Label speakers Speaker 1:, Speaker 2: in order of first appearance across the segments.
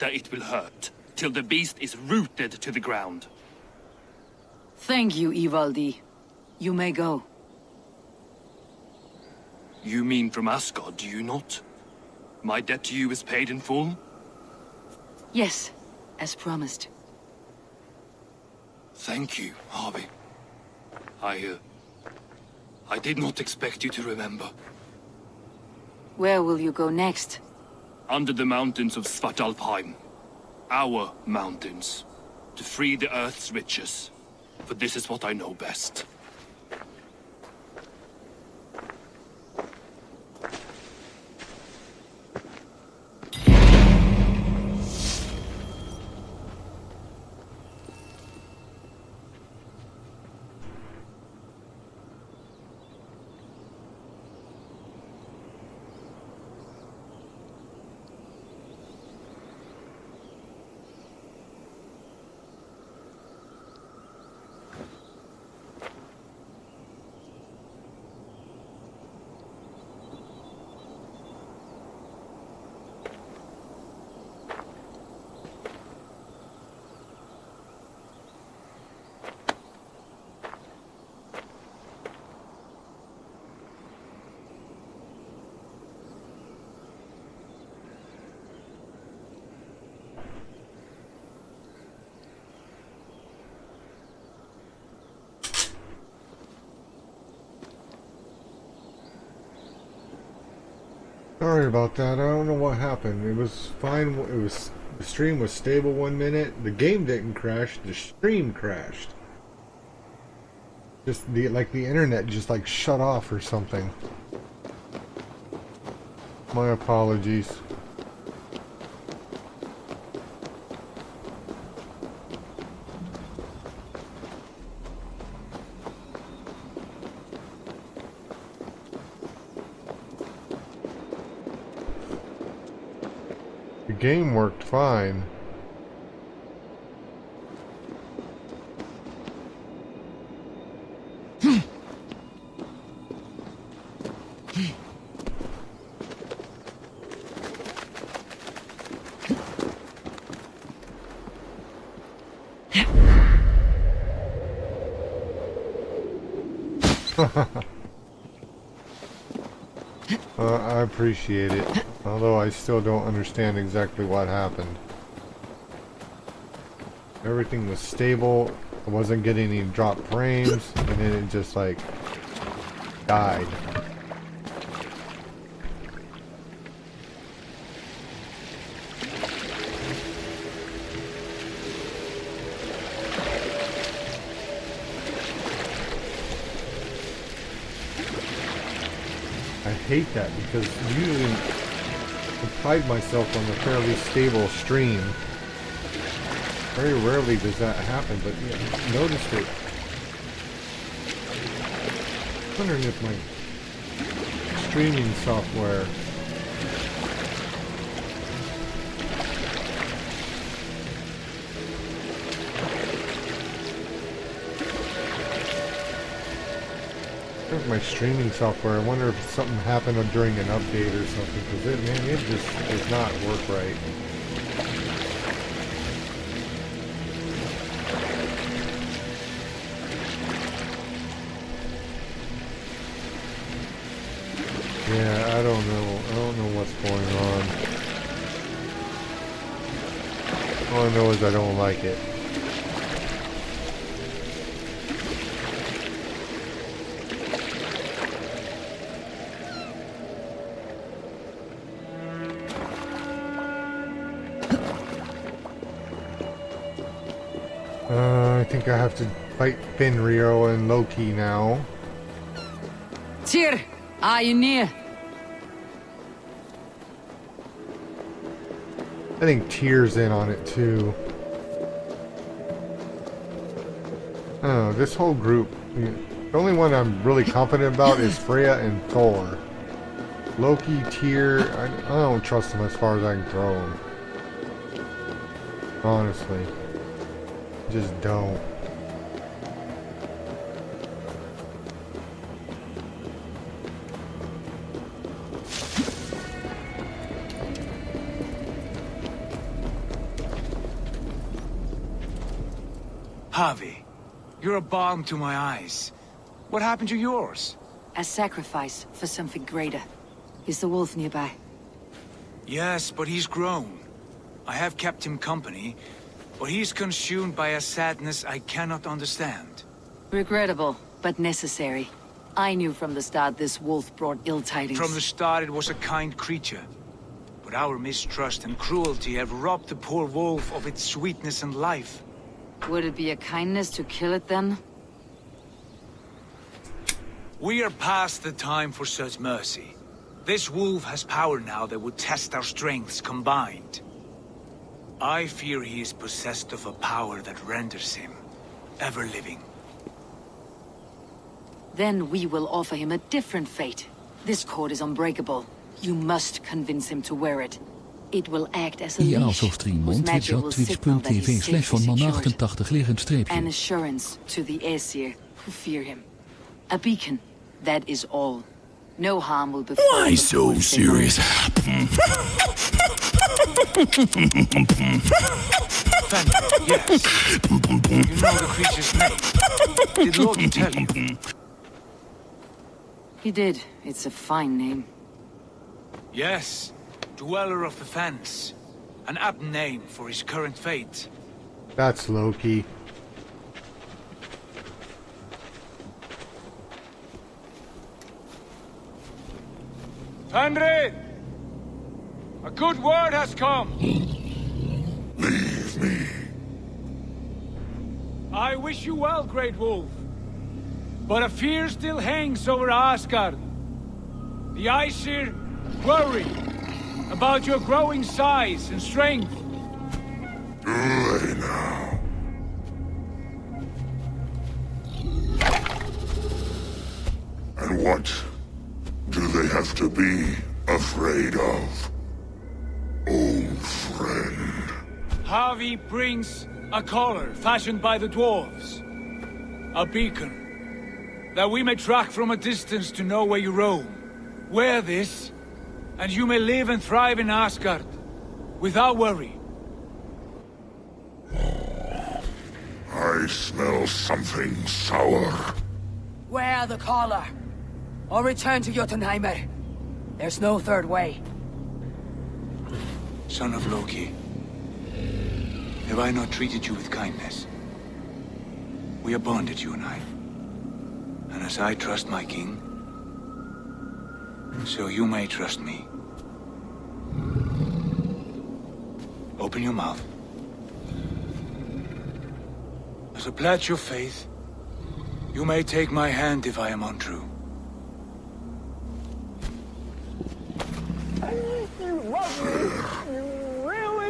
Speaker 1: that it will hurt, till the beast is rooted to the ground.
Speaker 2: Thank you, Ivaldi. You may go.
Speaker 1: You mean from Asgard, do you not? My debt to you is paid in full?
Speaker 2: Yes, as promised.
Speaker 1: Thank you, Harvey. I did not expect you to remember.
Speaker 2: Where will you go next?
Speaker 1: Under the mountains of Svartalfheim. Our mountains. To free the Earth's riches. For this is what I know best.
Speaker 3: Sorry about that. I don't know what happened. It was fine. The stream was stable 1 minute. The game didn't crash. The stream crashed. Just the internet just like shut off or something. My apologies. The game worked fine. I appreciate it, although I still don't understand exactly what happened. Everything was stable, I wasn't getting any drop frames, and then it just like died. I hate that because usually I pride myself on a fairly stable stream. Very rarely does that happen, but yeah, I noticed it. I'm wondering if my streaming software I wonder if something happened during an update or something, because it just does not work right. Yeah, I don't know what's going on. All I know is I don't like it. I think I have to fight Fenrir and Loki now.
Speaker 2: Tyr, are you near?
Speaker 3: I think Tyr's in on it too. I don't know, this whole group, the only one I'm really confident about is Freya and Thor. Loki, Tyr, I don't trust them as far as I can throw them. Honestly. Just don't.
Speaker 4: Javi, you're a balm to my eyes. What happened to yours?
Speaker 2: A sacrifice for something greater. Is the wolf nearby?
Speaker 4: Yes, but he's grown. I have kept him company, but he's consumed by a sadness I cannot understand.
Speaker 2: Regrettable, but necessary. I knew from the start this wolf brought ill tidings.
Speaker 4: From the start it was a kind creature. But our mistrust and cruelty have robbed the poor wolf of its sweetness and life.
Speaker 2: Would it be a kindness to kill it then?
Speaker 4: We are past the time for such mercy. This wolf has power now that would test our strengths combined. I fear he is possessed of a power that renders him ever living.
Speaker 2: Then we will offer him a different fate. This cord is unbreakable. You must convince him to wear it. It will act as a
Speaker 5: IA's
Speaker 2: leash,
Speaker 5: of Streamond,
Speaker 2: whose magic will signal that he's
Speaker 5: twitch.tv/van
Speaker 2: safely
Speaker 5: man
Speaker 2: secured.
Speaker 5: 88 liggend
Speaker 2: An
Speaker 5: streepje.
Speaker 2: assurance to the Aesir who fear him. A beacon, that is all. No harm will befall
Speaker 6: Why
Speaker 2: the
Speaker 6: so
Speaker 2: cord if they know it.
Speaker 6: serious?
Speaker 4: Fenrir, yes. You know the creature's name. Did Loki tell you?
Speaker 2: He did. It's a fine name.
Speaker 4: Yes. Dweller of the Fens. An apt name for his current fate.
Speaker 3: That's Loki.
Speaker 4: Fenrir! A good word has come.
Speaker 6: Leave me.
Speaker 4: I wish you well, Great Wolf. But a fear still hangs over Asgard. The Aesir worry about your growing size and strength.
Speaker 6: Do they now? And what do they have to be afraid of? Old friend.
Speaker 4: Javi brings a collar fashioned by the dwarves. A beacon. That we may track from a distance to know where you roam. Wear this, and you may live and thrive in Asgard. Without worry.
Speaker 6: I smell something sour.
Speaker 2: Wear the collar, or return to Jotunheimer. There's no third way.
Speaker 4: Son of Loki. Have I not treated you with kindness? We are bonded, you and I. And as I trust my king, so you may trust me. Open your mouth. As a pledge of faith, you may take my hand if I am untrue.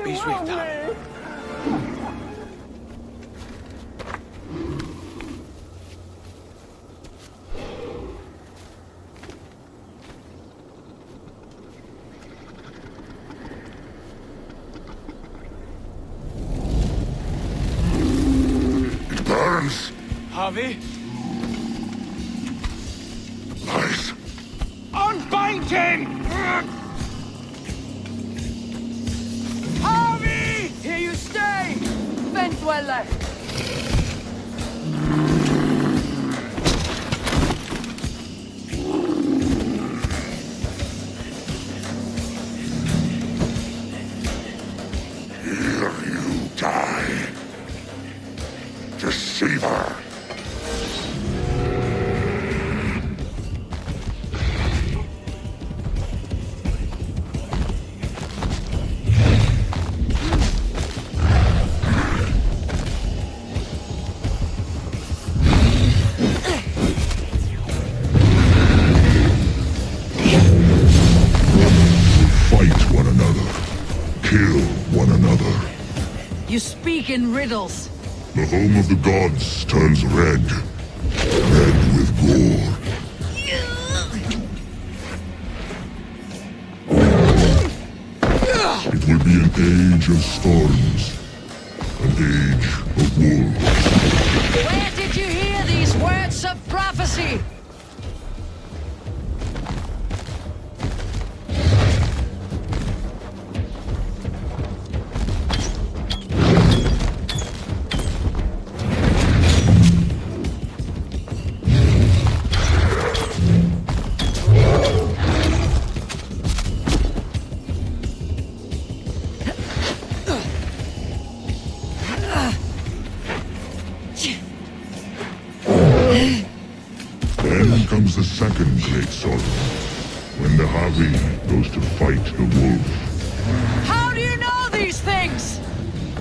Speaker 4: Be swift, Harry.
Speaker 6: It burns.
Speaker 4: Javi,
Speaker 6: Lies.
Speaker 4: unbind him! Javi!
Speaker 2: Here you stay, Fendweller!
Speaker 6: Here you die. Deceiver. Fight one another. Kill one another.
Speaker 2: You speak in riddles.
Speaker 6: The home of the gods turns red. Red with gore. It will be an age of storms. An age of wolves.
Speaker 2: Where did you hear these words of prophecy?
Speaker 6: second great sorrow. When the Javi goes to fight the wolf.
Speaker 2: How do you know these things?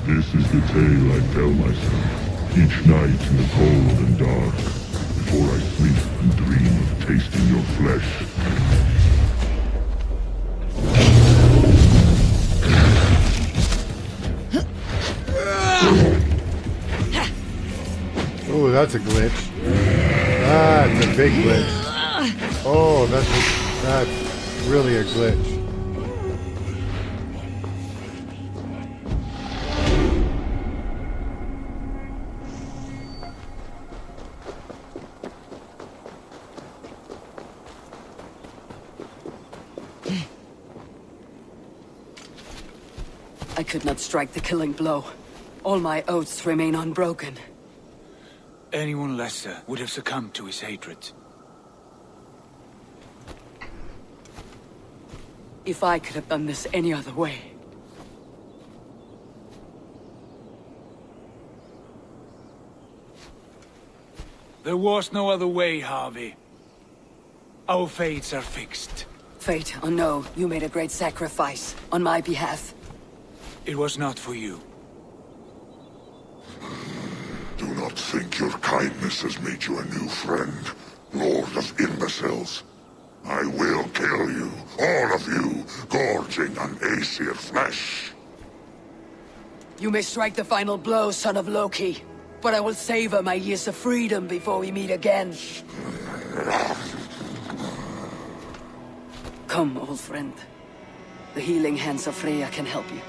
Speaker 6: This is the tale I tell myself. Each night in the cold and dark. Before I sleep and dream of tasting your flesh.
Speaker 3: Oh, that's a glitch. That's a big glitch. Oh, that's really a glitch.
Speaker 2: I could not strike the killing blow. All my oaths remain unbroken.
Speaker 4: Anyone lesser would have succumbed to his hatred.
Speaker 2: If I could have done this any other way.
Speaker 4: There was no other way, Harvey. Our fates are fixed.
Speaker 2: Fate, or no, you made a great sacrifice on my behalf.
Speaker 4: It was not for you.
Speaker 6: Do not think your kindness has made you a new friend, Lord of Imbeciles. I will kill you, all of you, gorging on Aesir flesh.
Speaker 2: You may strike the final blow, son of Loki. But I will savor my years of freedom before we meet again. Come, old friend. The healing hands of Freya can help you.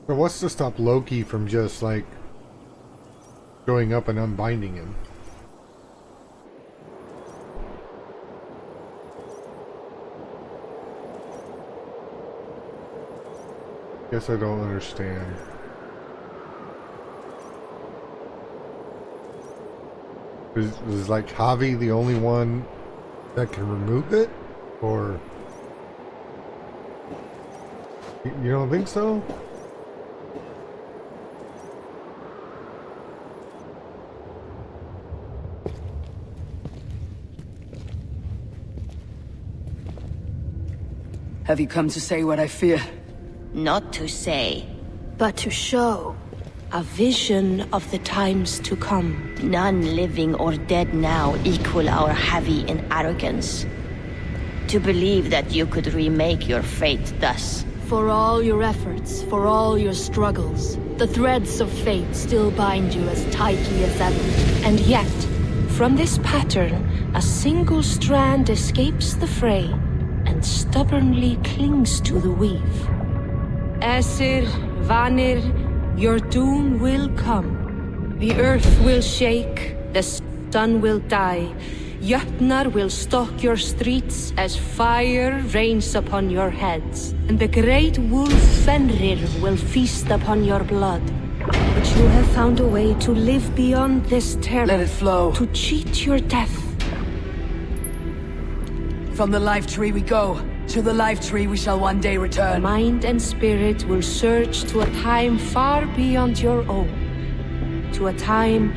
Speaker 3: But what's to stop Loki from just, like, going up and unbinding him? Guess I don't understand. Is like Javi the only one that can remove it? Or... You don't think so?
Speaker 2: Have you come to say what I fear?
Speaker 5: Not to say.
Speaker 7: but to show a vision of the times to come.
Speaker 5: None living or dead now equal our heavy in arrogance. To believe that you could remake your fate thus.
Speaker 7: For all your efforts, for all your struggles, the threads of fate still bind you as tightly as ever. And yet, from this pattern, a single strand escapes the fray and stubbornly clings to the weave. Aesir, Vanir, your doom will come. The earth will shake, the sun will die. Jötnar will stalk your streets as fire rains upon your heads. And the great wolf Fenrir will feast upon your blood. But you have found a way to live beyond this terror.
Speaker 2: Let it flow.
Speaker 7: To cheat your death.
Speaker 2: From the life tree we go. To the life tree we shall one day return.
Speaker 7: Mind and spirit will surge to a time far beyond your own. To a time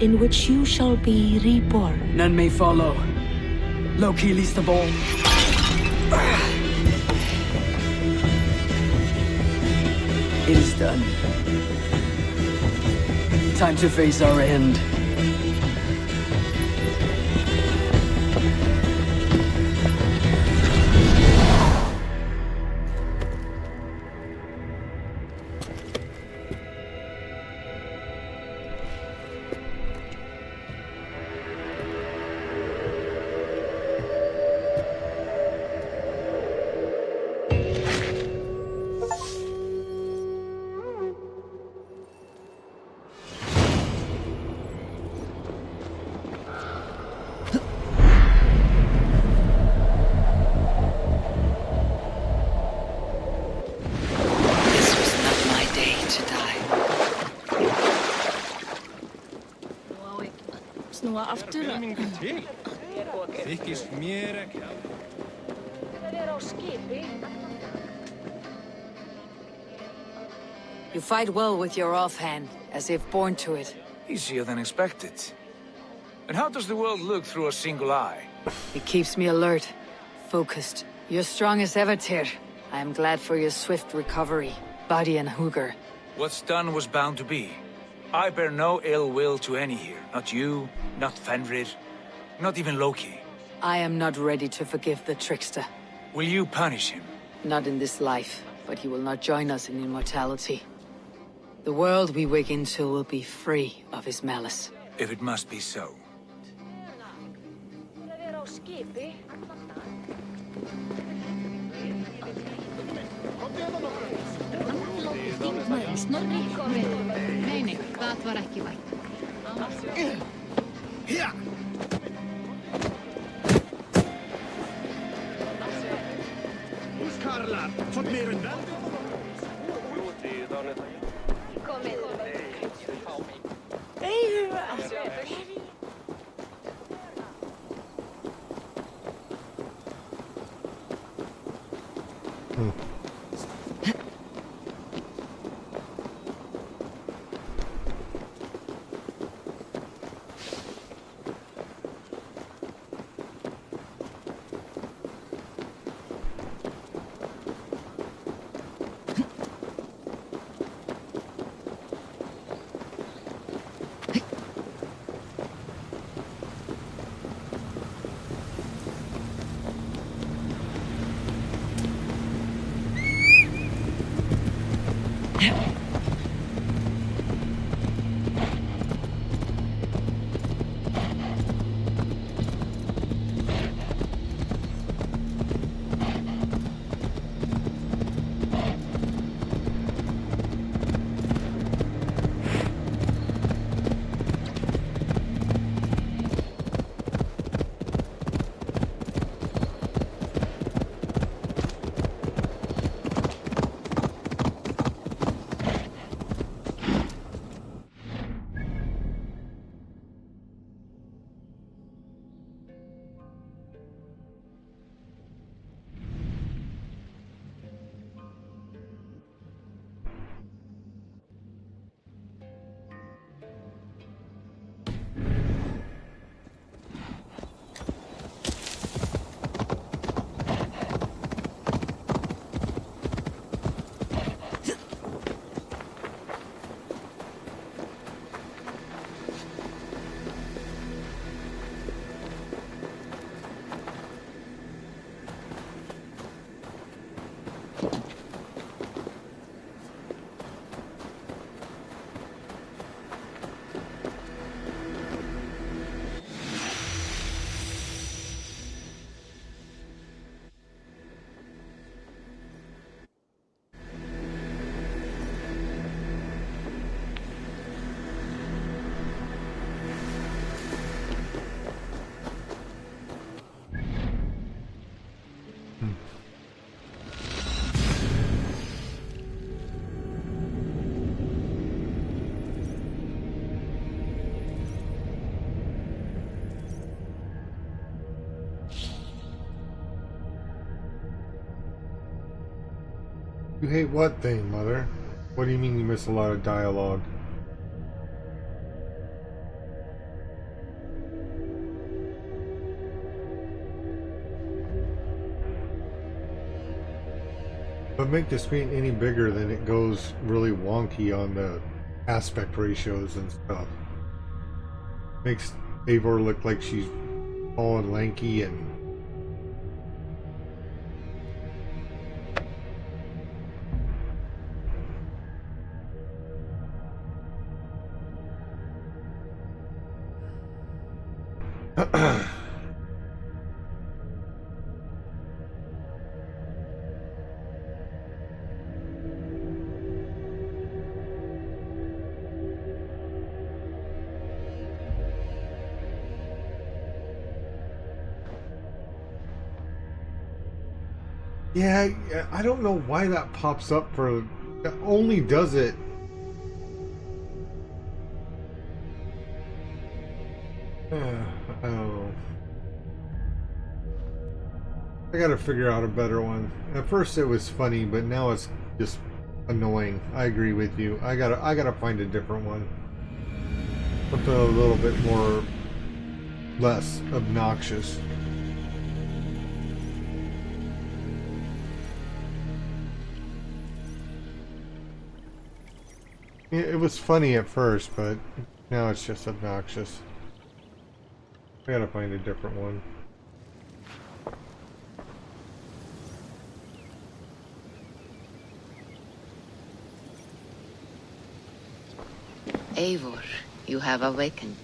Speaker 7: in which you shall be reborn.
Speaker 2: None may follow. Loki least of all. It is done. Time to face our end.
Speaker 7: Snúa aftur.
Speaker 8: Þykist mér ekki.
Speaker 2: You fight well with your offhand, as if born to it.
Speaker 4: Easier than expected. And how does the world look through a single eye?
Speaker 2: It keeps me alert, focused. You're strong as ever, Tyr. I am glad for your swift recovery, body and Hugr.
Speaker 4: What's done was bound to be. I bear no ill will to any here. Not you, not Fenrir, not even Loki.
Speaker 2: I am not ready to forgive the trickster.
Speaker 4: Will you punish him?
Speaker 2: Not in this life, but he will not join us in immortality. The world we wake into will be free of his malice.
Speaker 4: If it must be so.
Speaker 9: Nei, nei, það var ekki vænt.
Speaker 8: Húskarlar, fått mer än väl?
Speaker 3: You hate what thing, Mother? What do you mean you miss a lot of dialogue? But make the screen any bigger, then it goes really wonky on the aspect ratios and stuff. Makes Eivor look like she's tall and lanky and yeah, I don't know why that pops up for... That only does it... I don't know. I gotta figure out a better one. At first it was funny, but now it's just annoying. I agree with you. I gotta find a different one. Something a little bit more less obnoxious. It was funny at first, but now it's just obnoxious. I gotta find a different one.
Speaker 10: Eivor, you have awakened.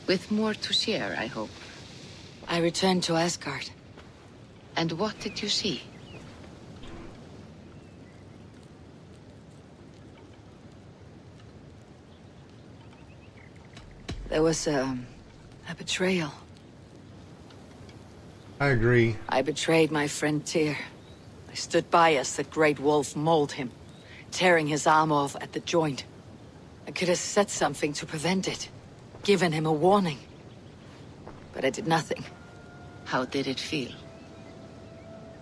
Speaker 10: With more to share, I hope.
Speaker 2: I returned to Asgard.
Speaker 10: And what did you see?
Speaker 2: There was a betrayal.
Speaker 3: I agree.
Speaker 2: I betrayed my friend Tyr. I stood by as the great wolf mauled him, tearing his arm off at the joint. I could have said something to prevent it, given him a warning. But I did nothing.
Speaker 10: How did it feel?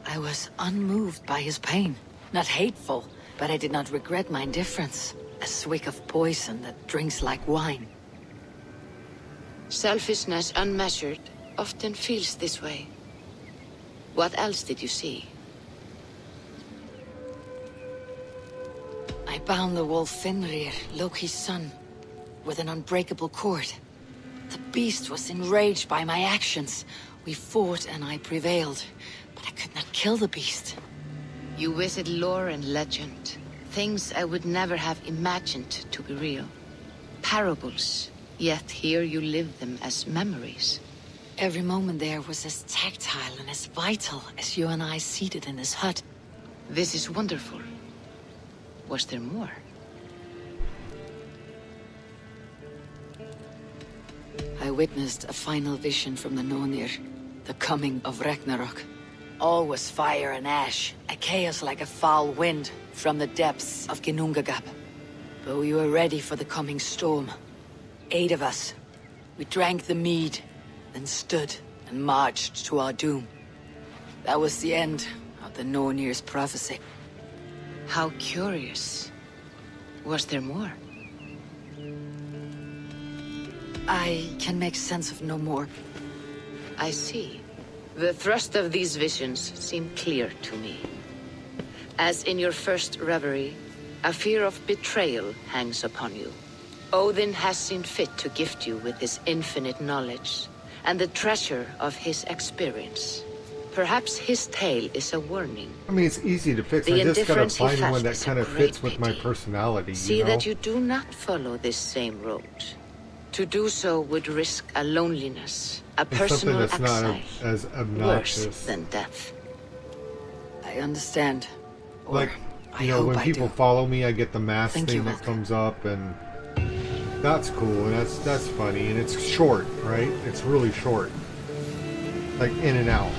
Speaker 2: I was unmoved by his pain. Not hateful, but I did not regret my indifference. A swig of poison that drinks like wine.
Speaker 10: Selfishness unmeasured often feels this way. What else did you see?
Speaker 2: I bound the wolf Fenrir, Loki's son, with an unbreakable cord. The beast was enraged by my actions. We fought and I prevailed, but I could not kill the beast.
Speaker 10: You visit lore and legend. Things I would never have imagined to be real. Parables, yet here you live them as memories.
Speaker 2: Every moment there was as tactile and as vital as you and I seated in this hut.
Speaker 10: This is wonderful. Was there more?
Speaker 2: I witnessed a final vision from the Nornir, the coming of Ragnarok. All was fire and ash, a chaos like a foul wind from the depths of Ginnungagap. But we were ready for the coming storm. 8 of us. We drank the mead, then stood and marched to our doom. That was the end of the Nornir's prophecy.
Speaker 10: How curious. Was there more?
Speaker 2: I can make sense of no more.
Speaker 10: I see. The thrust of these visions seem clear to me. As in your first reverie, a fear of betrayal hangs upon you. Odin has seen fit to gift you with his infinite knowledge, and the treasure of his experience. Perhaps his tale is a warning.
Speaker 3: I mean, it's easy to fix.
Speaker 10: The
Speaker 3: I just gotta
Speaker 10: indifference he
Speaker 3: find one
Speaker 10: felt
Speaker 3: that
Speaker 10: is a
Speaker 3: kind of
Speaker 10: great
Speaker 3: fits with my
Speaker 10: pity.
Speaker 3: personality,
Speaker 10: See
Speaker 3: you know?
Speaker 10: that you do not follow this same road. To do so would risk a loneliness, a
Speaker 3: It's something
Speaker 10: personal
Speaker 3: that's not
Speaker 10: exile,
Speaker 3: as obnoxious.
Speaker 10: worse than death.
Speaker 2: I understand. Or
Speaker 3: Like,
Speaker 2: I
Speaker 3: you know,
Speaker 2: hope
Speaker 3: when
Speaker 2: I
Speaker 3: people
Speaker 2: do.
Speaker 3: follow me, I get the mask
Speaker 2: Thank
Speaker 3: thing
Speaker 2: you,
Speaker 3: that
Speaker 2: Vulcan.
Speaker 3: comes up, and that's cool, and that's funny, and it's short, right? It's really short, like in and out.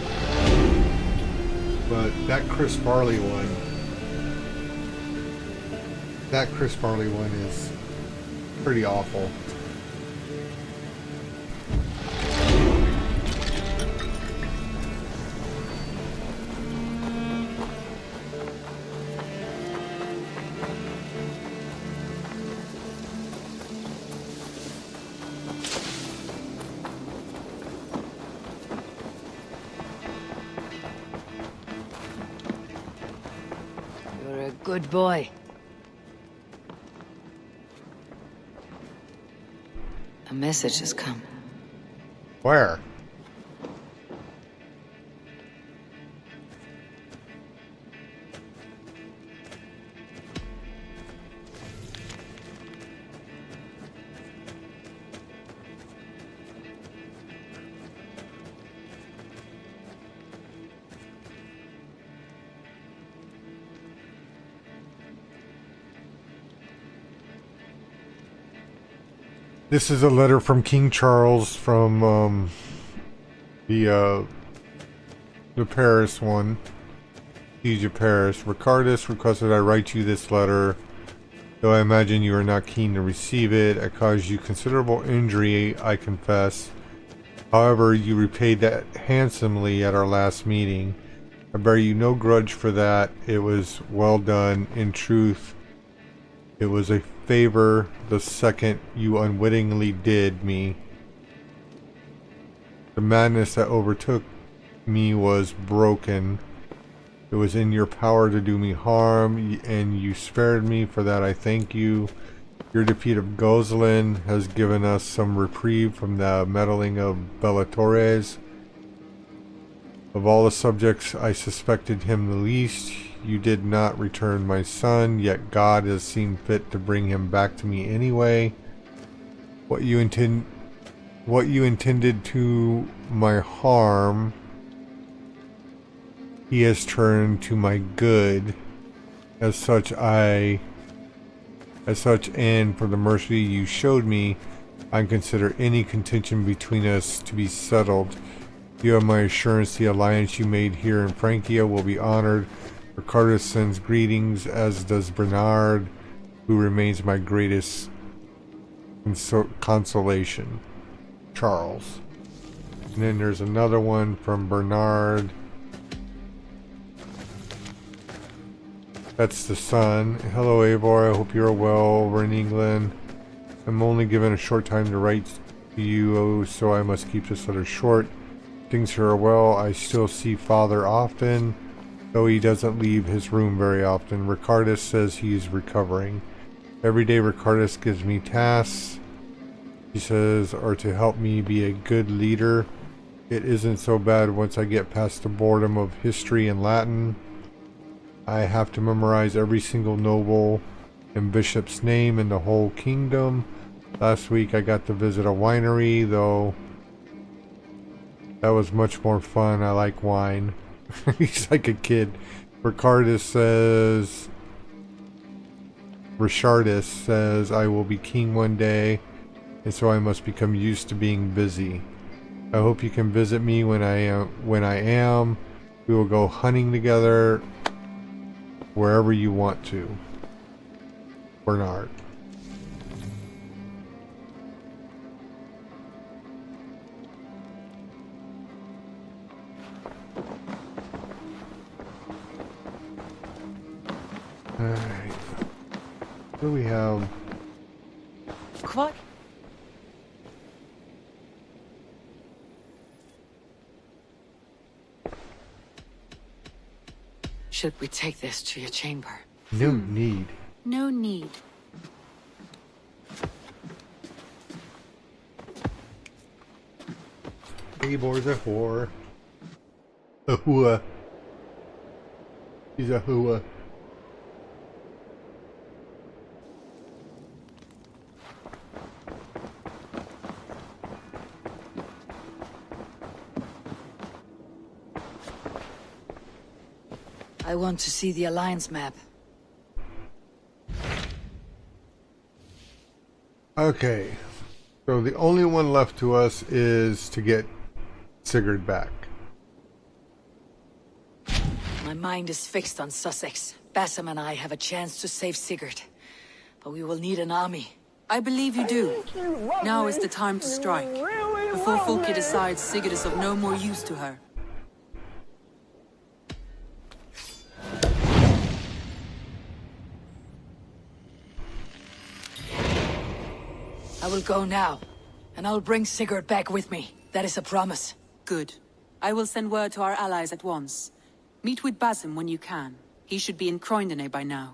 Speaker 3: But that Chris Farley one is pretty awful.
Speaker 2: You're a good boy. A message has come.
Speaker 3: Where? This is a letter from King Charles from the Paris one. Siege of Paris. Ricardus requested I write you this letter. Though I imagine you are not keen to receive it. I caused you considerable injury, I confess. However, you repaid that handsomely at our last meeting. I bear you no grudge for that. It was well done. In truth, it was a favor the second you unwittingly did me. The madness that overtook me was broken. It was in your power to do me harm, and you spared me. For that I thank you. Your defeat of Gozlin has given us some reprieve from the meddling of Bellatorres. Of all the subjects, I suspected him the least. You did not return my son, yet God has seen fit to bring him back to me anyway. What you intended to my harm, he has turned to my good. As such, and for the mercy you showed me, I consider any contention between us to be settled. You have my assurance the alliance you made here in Francia will be honored. Ricardus sends greetings, as does Bernard, who remains my greatest consolation. Charles. And then there's another one from Bernard. That's the son. Hello, Eivor. I hope you're well over in England. I'm only given a short time to write to you, so I must keep this letter short. Things here are well. I still see Father often, though he doesn't leave his room very often. Ricardus says he's recovering. Every day Ricardus gives me tasks, he says, are to help me be a good leader. It isn't so bad once I get past the boredom of history and Latin. I have to memorize every single noble and bishop's name in the whole kingdom. Last week I got to visit a winery, though that was much more fun. I like wine. He's like a kid. Richardus says I will be king one day, and so I must become used to being busy. I hope you can visit me when I am. We will go hunting together wherever you want to. Bernard. Alright. What do we have?
Speaker 2: What? Should we take this to your chamber?
Speaker 3: No need.
Speaker 7: No need.
Speaker 3: Eivor's a whore. A hua. He's a hua.
Speaker 2: I want to see the Alliance map.
Speaker 3: Okay. So the only one left to us is to get Sigurd back.
Speaker 2: My mind is fixed on Sussex. Basim and I have a chance to save Sigurd. But we will need an army.
Speaker 11: I believe you do. Now is the time to strike, before Folke decides Sigurd is of no more use to her.
Speaker 2: I will go now, and I'll bring Sigurd back with me. That is a promise.
Speaker 11: Good. I will send word to our allies at once. Meet with Basim when you can. He should be in Croydon by now.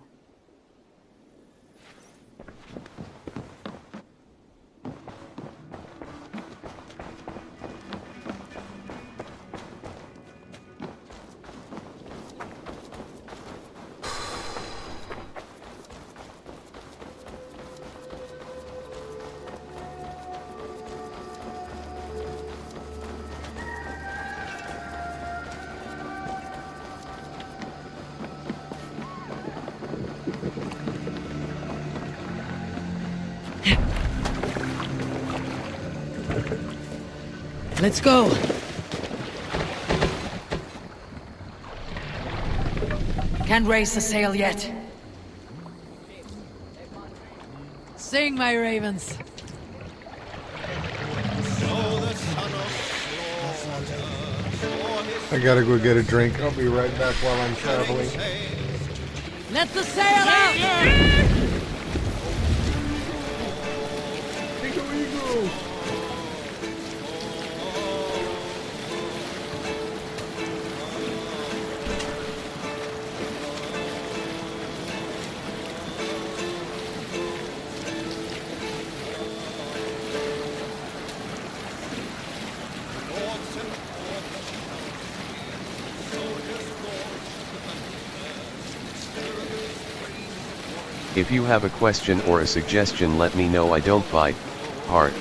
Speaker 2: Let's go! Can't raise the sail yet. Sing, my ravens!
Speaker 8: So the son of
Speaker 3: I gotta go get a drink. I'll be right back while I'm traveling.
Speaker 2: Let the sail out!
Speaker 12: If you have a question or a suggestion, let me know. I don't bite. Heart.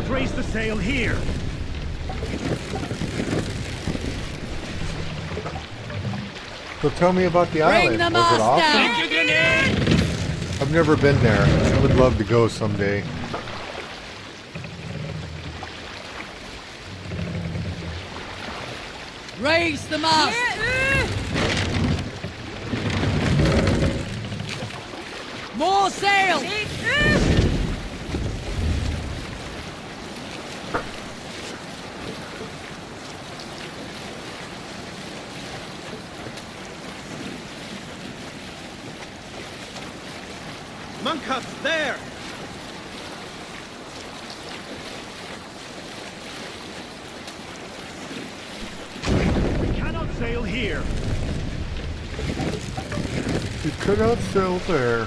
Speaker 8: Raise the sail here.
Speaker 3: So tell me about the island. Was it awesome? I've never been there. I would love to go someday.
Speaker 2: Raise the mast! More sail!
Speaker 8: Monkhuts there! We cannot sail here.
Speaker 3: You cannot sail there.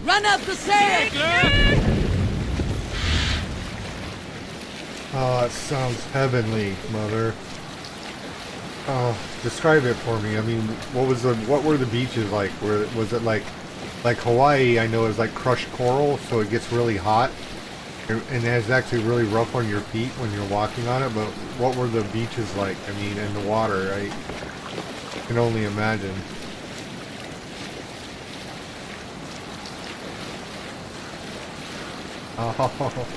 Speaker 2: Run up the sail!
Speaker 3: Oh, it sounds heavenly, Mother. Oh, describe it for me. I mean, what were the beaches like? Was it like Hawaii? I know is like crushed coral, so it gets really hot, and it's actually really rough on your feet when you're walking on it. But what were the beaches like? I mean, in the water, I can only imagine. Oh.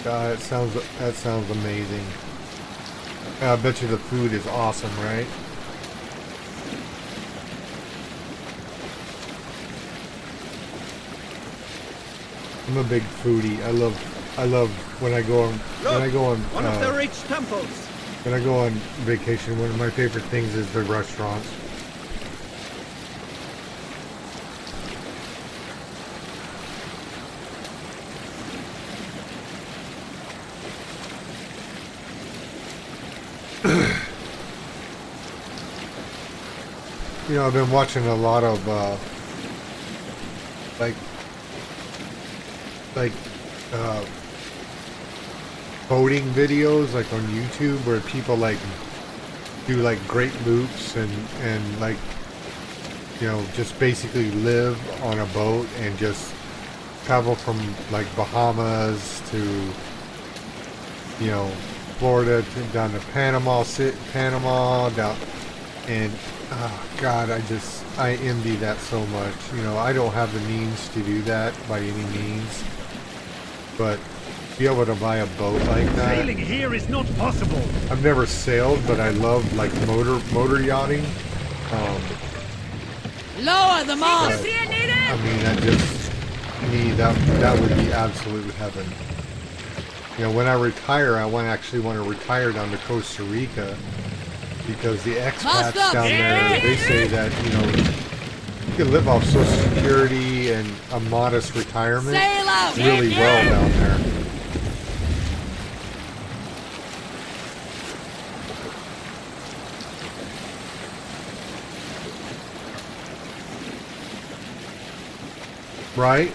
Speaker 3: God, that sounds amazing. I bet you the food is awesome, right? I'm a big foodie. I love when I go on
Speaker 8: One of the rich temples.
Speaker 3: When I go on vacation, one of my favorite things is the restaurants. You know, I've been watching a lot of boating videos like on YouTube where people like do like great loops and like, you know, just basically live on a boat and just travel from like Bahamas to, you know, Florida down to Panama down, and oh God, I envy that so much. You know, I don't have the means to do that by any means, but be able to buy a boat like that.
Speaker 8: Sailing here is not possible.
Speaker 3: I've never sailed, but I love like motor yachting.
Speaker 2: Lower the mast!
Speaker 3: I mean, that would be absolute heaven. You know, when I retire, I actually want to retire down to Costa Rica, because the expats down there, they say that, you know, You can live off Social Security and a modest retirement really well down there. Right?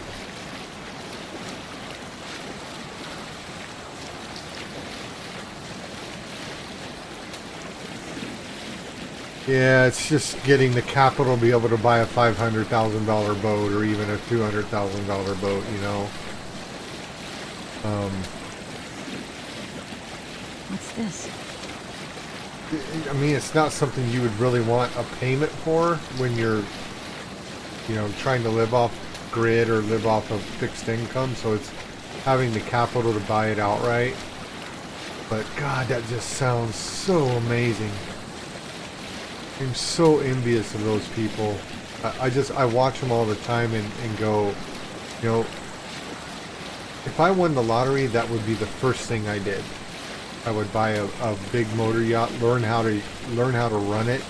Speaker 3: Yeah, it's just getting the capital to be able to buy a $500,000 boat or even a $200,000 boat, you know.
Speaker 2: What's this?
Speaker 3: I mean, it's not something you would really want a payment for when you're, you know, trying to live off grid or live off of fixed income, so it's having the capital to buy it outright. But God, that just sounds so amazing. I'm so envious of those people. I watch them all the time and go, you know, if I won the lottery, that would be the first thing I did. I would buy a big motor yacht, learn how to run it,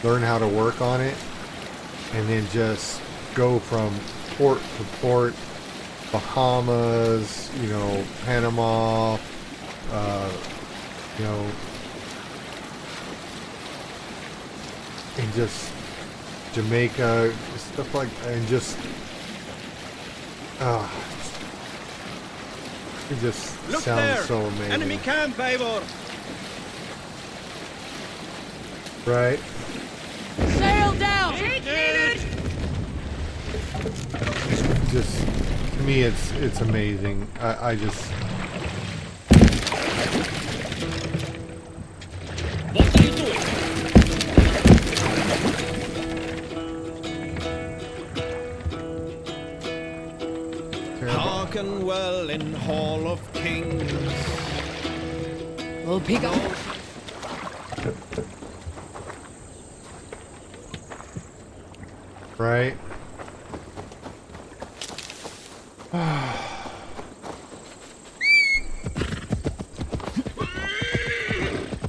Speaker 3: learn how to work on it, and then just go from port to port, Bahamas, you know, Panama, you know, and just Jamaica, stuff like, and just, it just
Speaker 8: Look
Speaker 3: sounds
Speaker 8: there.
Speaker 3: so amazing.
Speaker 8: Enemy camp, Eivor.
Speaker 3: Right?
Speaker 2: Sail down!
Speaker 3: Just, to me, it's amazing. I just.
Speaker 1: What are you doing?
Speaker 8: Hearken well in Hall of Kings.
Speaker 2: We'll pick up.
Speaker 3: Right?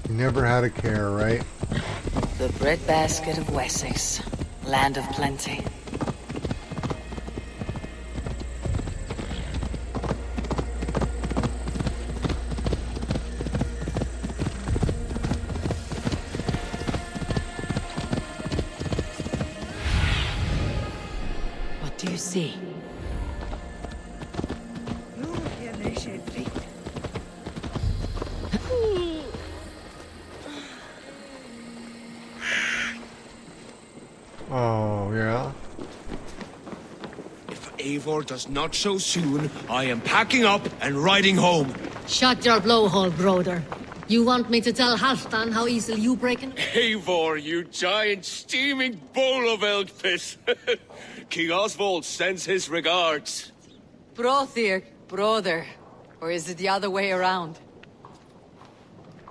Speaker 3: Never had a care, right?
Speaker 2: The breadbasket of Wessex, land of plenty. What do you see?
Speaker 3: Oh, yeah?
Speaker 1: If Eivor does not show soon, I am packing up and riding home.
Speaker 7: Shut your blowhole, brother. You want me to tell Halfdan how easily you break in?
Speaker 1: Eivor, you giant steaming bowl of elk piss. King Oswald sends his regards.
Speaker 2: Brothir, brother. Or is it the other way around?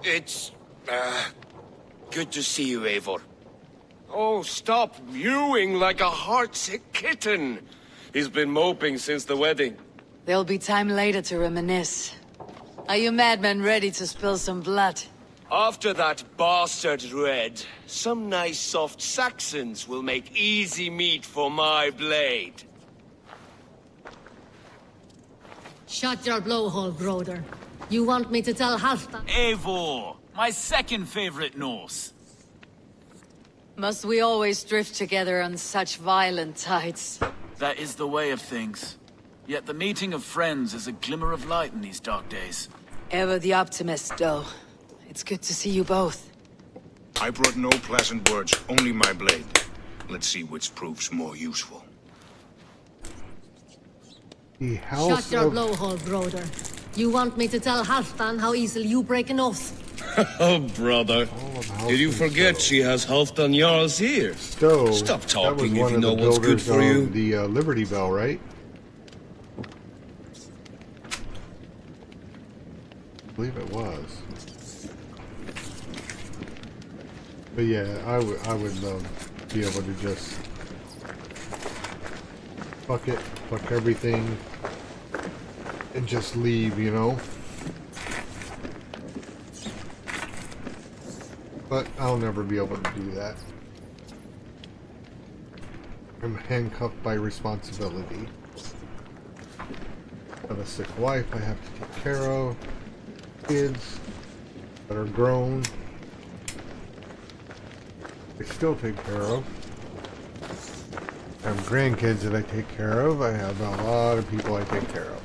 Speaker 1: It's, good to see you, Eivor. Oh, stop mewing like a heartsick kitten. He's been moping since the wedding.
Speaker 2: There'll be time later to reminisce. Are you madmen ready to spill some blood?
Speaker 1: After that bastard Red, some nice soft Saxons will make easy meat for my blade.
Speaker 7: Shut your blowhole, brother. You want me to tell Halfdan?
Speaker 4: Eivor, my second favorite Norse.
Speaker 2: Must we always drift together on such violent tides?
Speaker 4: That is the way of things. Yet the meeting of friends is a glimmer of light in these dark days.
Speaker 2: Ever the optimist, though. It's good to see you both.
Speaker 13: I brought no pleasant words, only my blade. Let's see which proves more useful.
Speaker 3: The house
Speaker 7: Shut your
Speaker 3: of...
Speaker 7: blowhole, brother. You want me to tell Halfdan how easily you break an oath?
Speaker 1: Oh, brother. Did you forget she has Halfdan Jarl's here?
Speaker 3: Stowe.
Speaker 1: Stop
Speaker 3: That was
Speaker 1: talking
Speaker 3: one
Speaker 1: if you
Speaker 3: of
Speaker 1: know
Speaker 3: the
Speaker 1: what's good
Speaker 3: builders
Speaker 1: for you.
Speaker 3: on the Liberty Bell, right? I believe it was. But yeah, I would love to be able to just fuck everything, and just leave, you know? But I'll never be able to do that. I'm handcuffed by responsibility. I have a sick wife I have to take care of. Kids that are grown. I still take care of. I have grandkids that I take care of. I have a lot of people I take care of.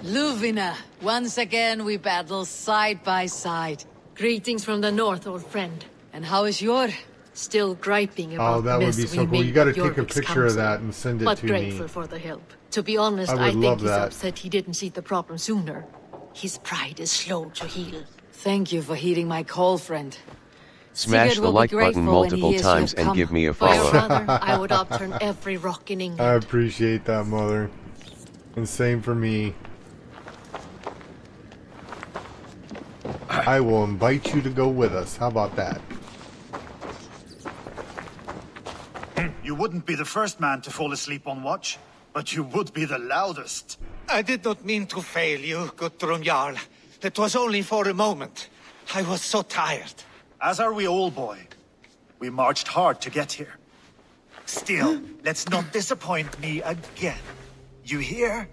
Speaker 2: Luvina, once again we battle side by side.
Speaker 7: Greetings from the north, old friend.
Speaker 2: And how is your?
Speaker 7: Still griping about
Speaker 3: Oh, that would be so cool. You gotta take a picture of that and send it to me.
Speaker 7: But grateful for the help. To be honest,
Speaker 3: I
Speaker 7: I think
Speaker 3: love
Speaker 7: he's
Speaker 3: that.
Speaker 7: upset he didn't see the problem sooner. His pride is slow to heal.
Speaker 2: Thank you for heeding my call, friend.
Speaker 12: Smash
Speaker 2: Sigurd
Speaker 12: the
Speaker 2: will be
Speaker 12: like button
Speaker 2: grateful when he
Speaker 12: multiple
Speaker 2: hears you
Speaker 12: times
Speaker 2: have
Speaker 12: and
Speaker 2: come.
Speaker 12: give me a
Speaker 7: For your
Speaker 12: follow.
Speaker 7: brother, I would upturn every rock in
Speaker 3: I
Speaker 7: England.
Speaker 3: appreciate that, Mother. And same for me. I will invite you to go with us. How about that?
Speaker 14: You wouldn't be the first man to fall asleep on watch, but you would be the loudest.
Speaker 15: I did not mean to fail you, Guthrum Jarl. It was only for a moment. I was so tired.
Speaker 14: As are we all, boy. We marched hard to get here. Still, let's not disappoint me again. You hear?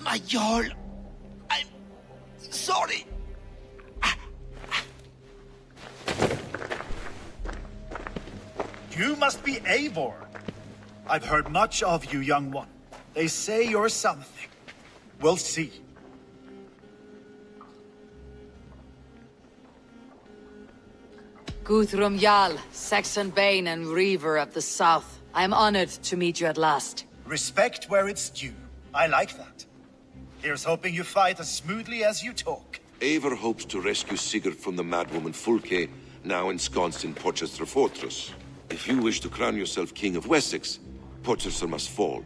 Speaker 15: My Jarl, I'm sorry.
Speaker 14: You must be Eivor. I've heard much of you, young one. They say you're something. We'll see.
Speaker 2: Guthrum Jarl, Saxon Bane and Reaver of the South. I am honored to meet you at last.
Speaker 14: Respect where it's due. I like that. Here's hoping you fight as smoothly as you talk.
Speaker 16: Eivor hopes to rescue Sigurd from the madwoman Fulke, now ensconced in Porchester Fortress. If you wish to crown yourself King of Wessex, Porchester must fall.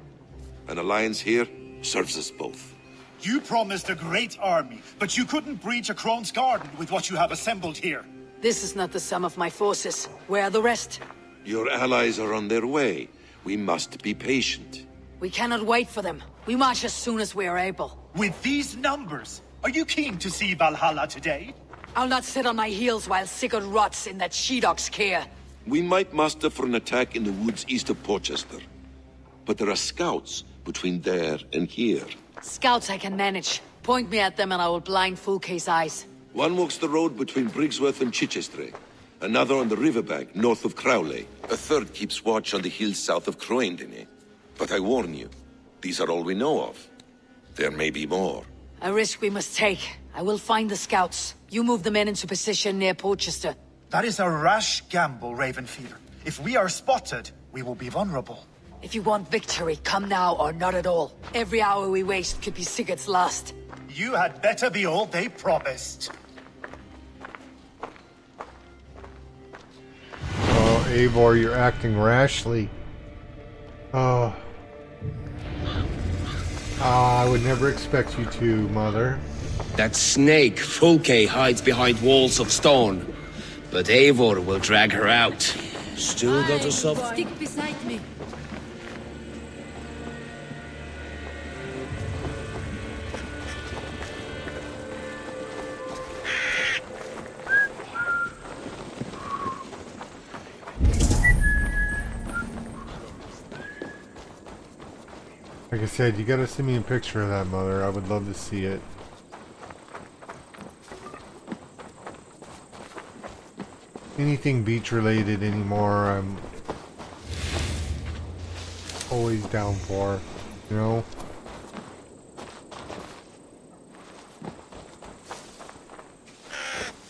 Speaker 16: An alliance here serves us both.
Speaker 14: You promised a great army, but you couldn't breach a Crone's garden with what you have assembled here.
Speaker 2: This is not the sum of my forces. Where are the rest?
Speaker 16: Your allies are on their way. We must be patient.
Speaker 2: We cannot wait for them. We march as soon as we are able.
Speaker 14: With these numbers, are you keen to see Vallhalla today?
Speaker 2: I'll not sit on my heels while Sigurd rots in that she-dog's care.
Speaker 16: We might muster for an attack in the woods east of Porchester. But there are scouts between there and here.
Speaker 2: Scouts I can manage. Point me at them and I will blind Fulke's eyes.
Speaker 16: One walks the road between Briggsworth and Chichester. Another on the riverbank north of Crowley. A third keeps watch on the hills south of Croendene. But I warn you, these are all we know of. There may be more.
Speaker 2: A risk we must take. I will find the scouts. You move the men into position near Porchester.
Speaker 14: That is a rash gamble, Ravenfield. If we are spotted, we will be vulnerable.
Speaker 2: If you want victory, come now or not at all. Every hour we waste could be Sigurd's last.
Speaker 14: You had better be all they promised.
Speaker 3: Oh, Eivor, you're acting rashly. Oh. I would never expect you to, Mother.
Speaker 1: That snake, Fulke, hides behind walls of stone. But Eivor will drag her out. Still got a soft...
Speaker 2: Stick beside me.
Speaker 3: Like I said, you gotta send me a picture of that, Mother. I would love to see it. Anything beach related anymore, I'm always down for, you know?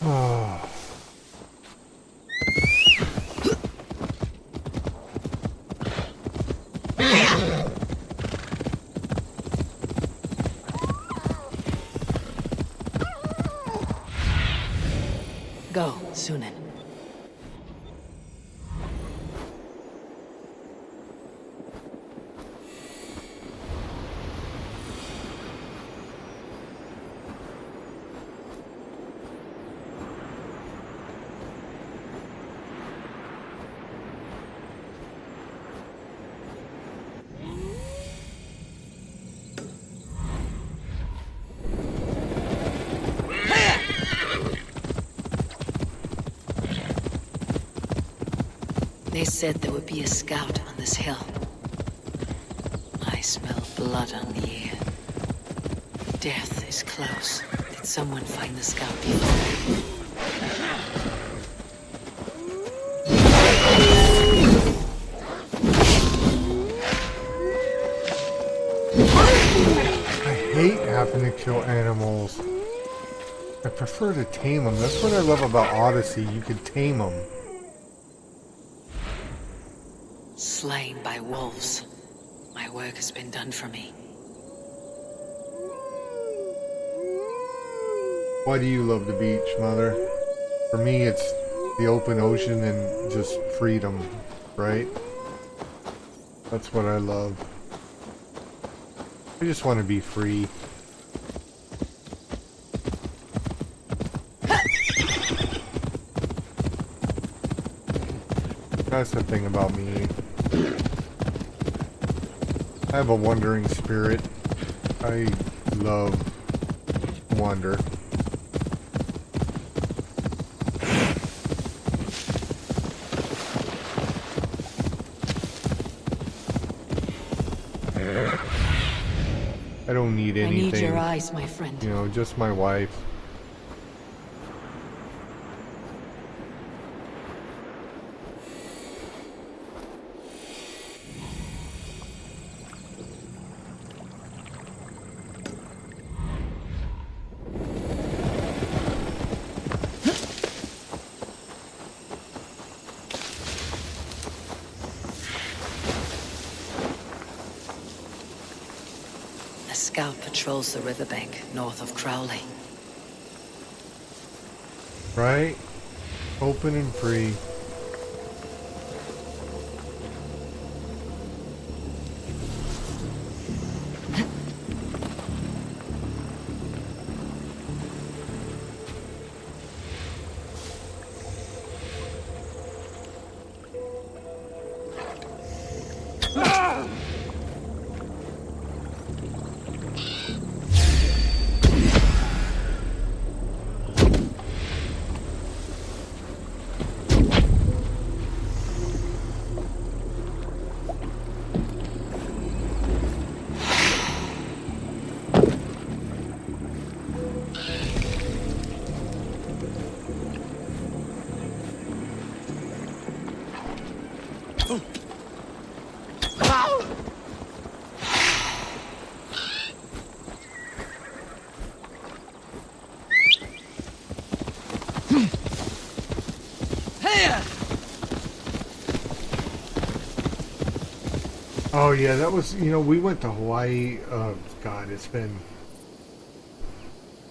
Speaker 3: Oh.
Speaker 2: Go, Sunan. They said there would be a scout on this hill. I smell blood on the air. Death is close. Did someone find the scout before?
Speaker 3: I hate having to kill animals. I prefer to tame them. That's what I love about Odyssey. You can tame them.
Speaker 2: Slain by wolves. My work has been done for me.
Speaker 3: Why do you love the beach, Mother? For me, it's the open ocean and just freedom, right? That's what I love. I just want to be free. That's the thing about me. I have a wandering spirit. I love wander. I don't need anything.
Speaker 2: I need your eyes, my friend.
Speaker 3: You know, just my wife.
Speaker 2: Scout patrols the riverbank north of Crowley.
Speaker 3: Right? Open and free. Oh yeah, that was, you know, we went to Hawaii, God, it's been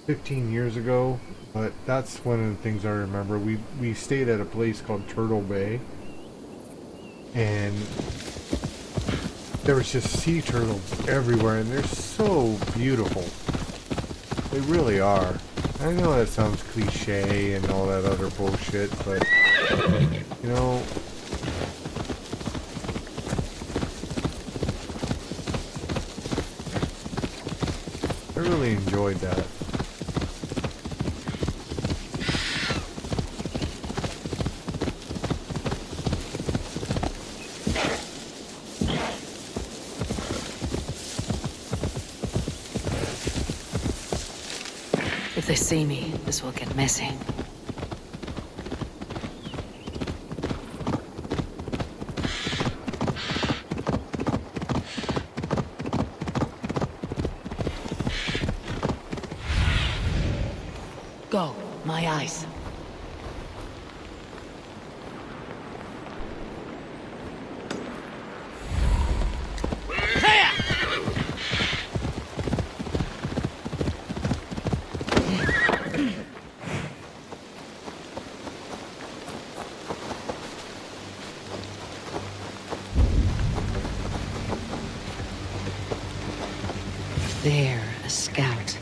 Speaker 3: 15 years ago, but that's one of the things I remember. We stayed at a place called Turtle Bay, and there was just sea turtles everywhere, and they're so beautiful. They really are. I know that sounds cliche and all that other bullshit, but, you know, I really enjoyed that.
Speaker 2: If they see me, this will get messy. Go, my eyes. There, a scout.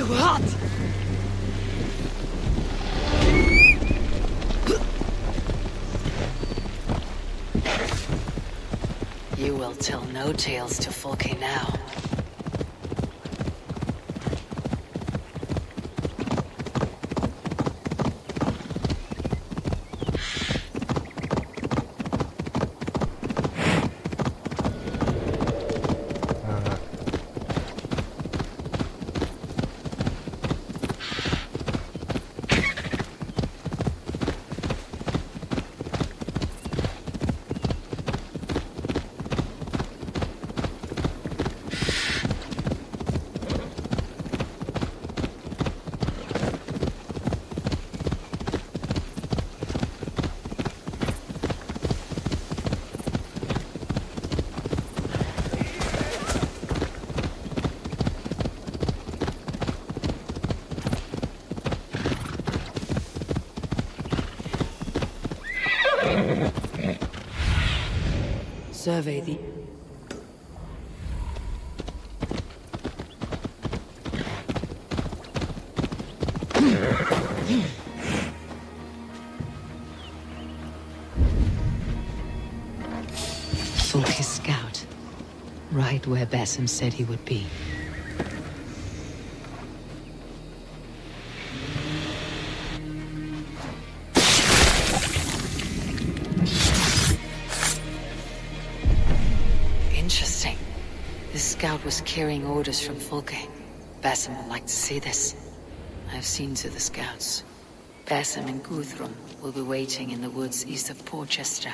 Speaker 2: too hot! You will tell no tales to Folke now. Survey the... Folke's scout. Right where Basim said he would be. Interesting. This scout was carrying orders from Folke. Basim would like to see this. I've seen to the scouts. Basim and Guthrum will be waiting in the woods east of Porchester.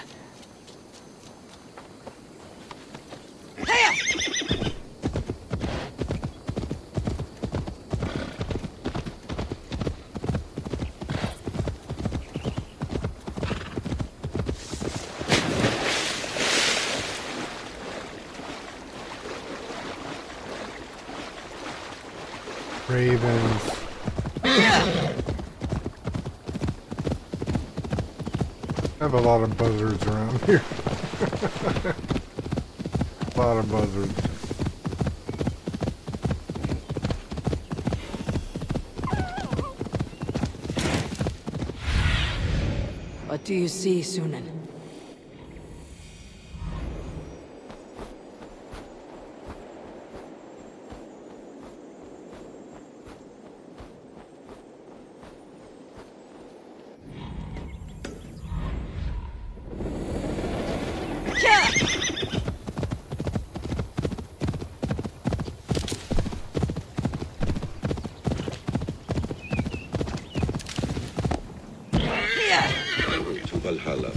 Speaker 3: Ravens. I have a lot of buzzards around here. A lot of buzzards.
Speaker 2: What do you see, Sunan?
Speaker 16: Vallhalla.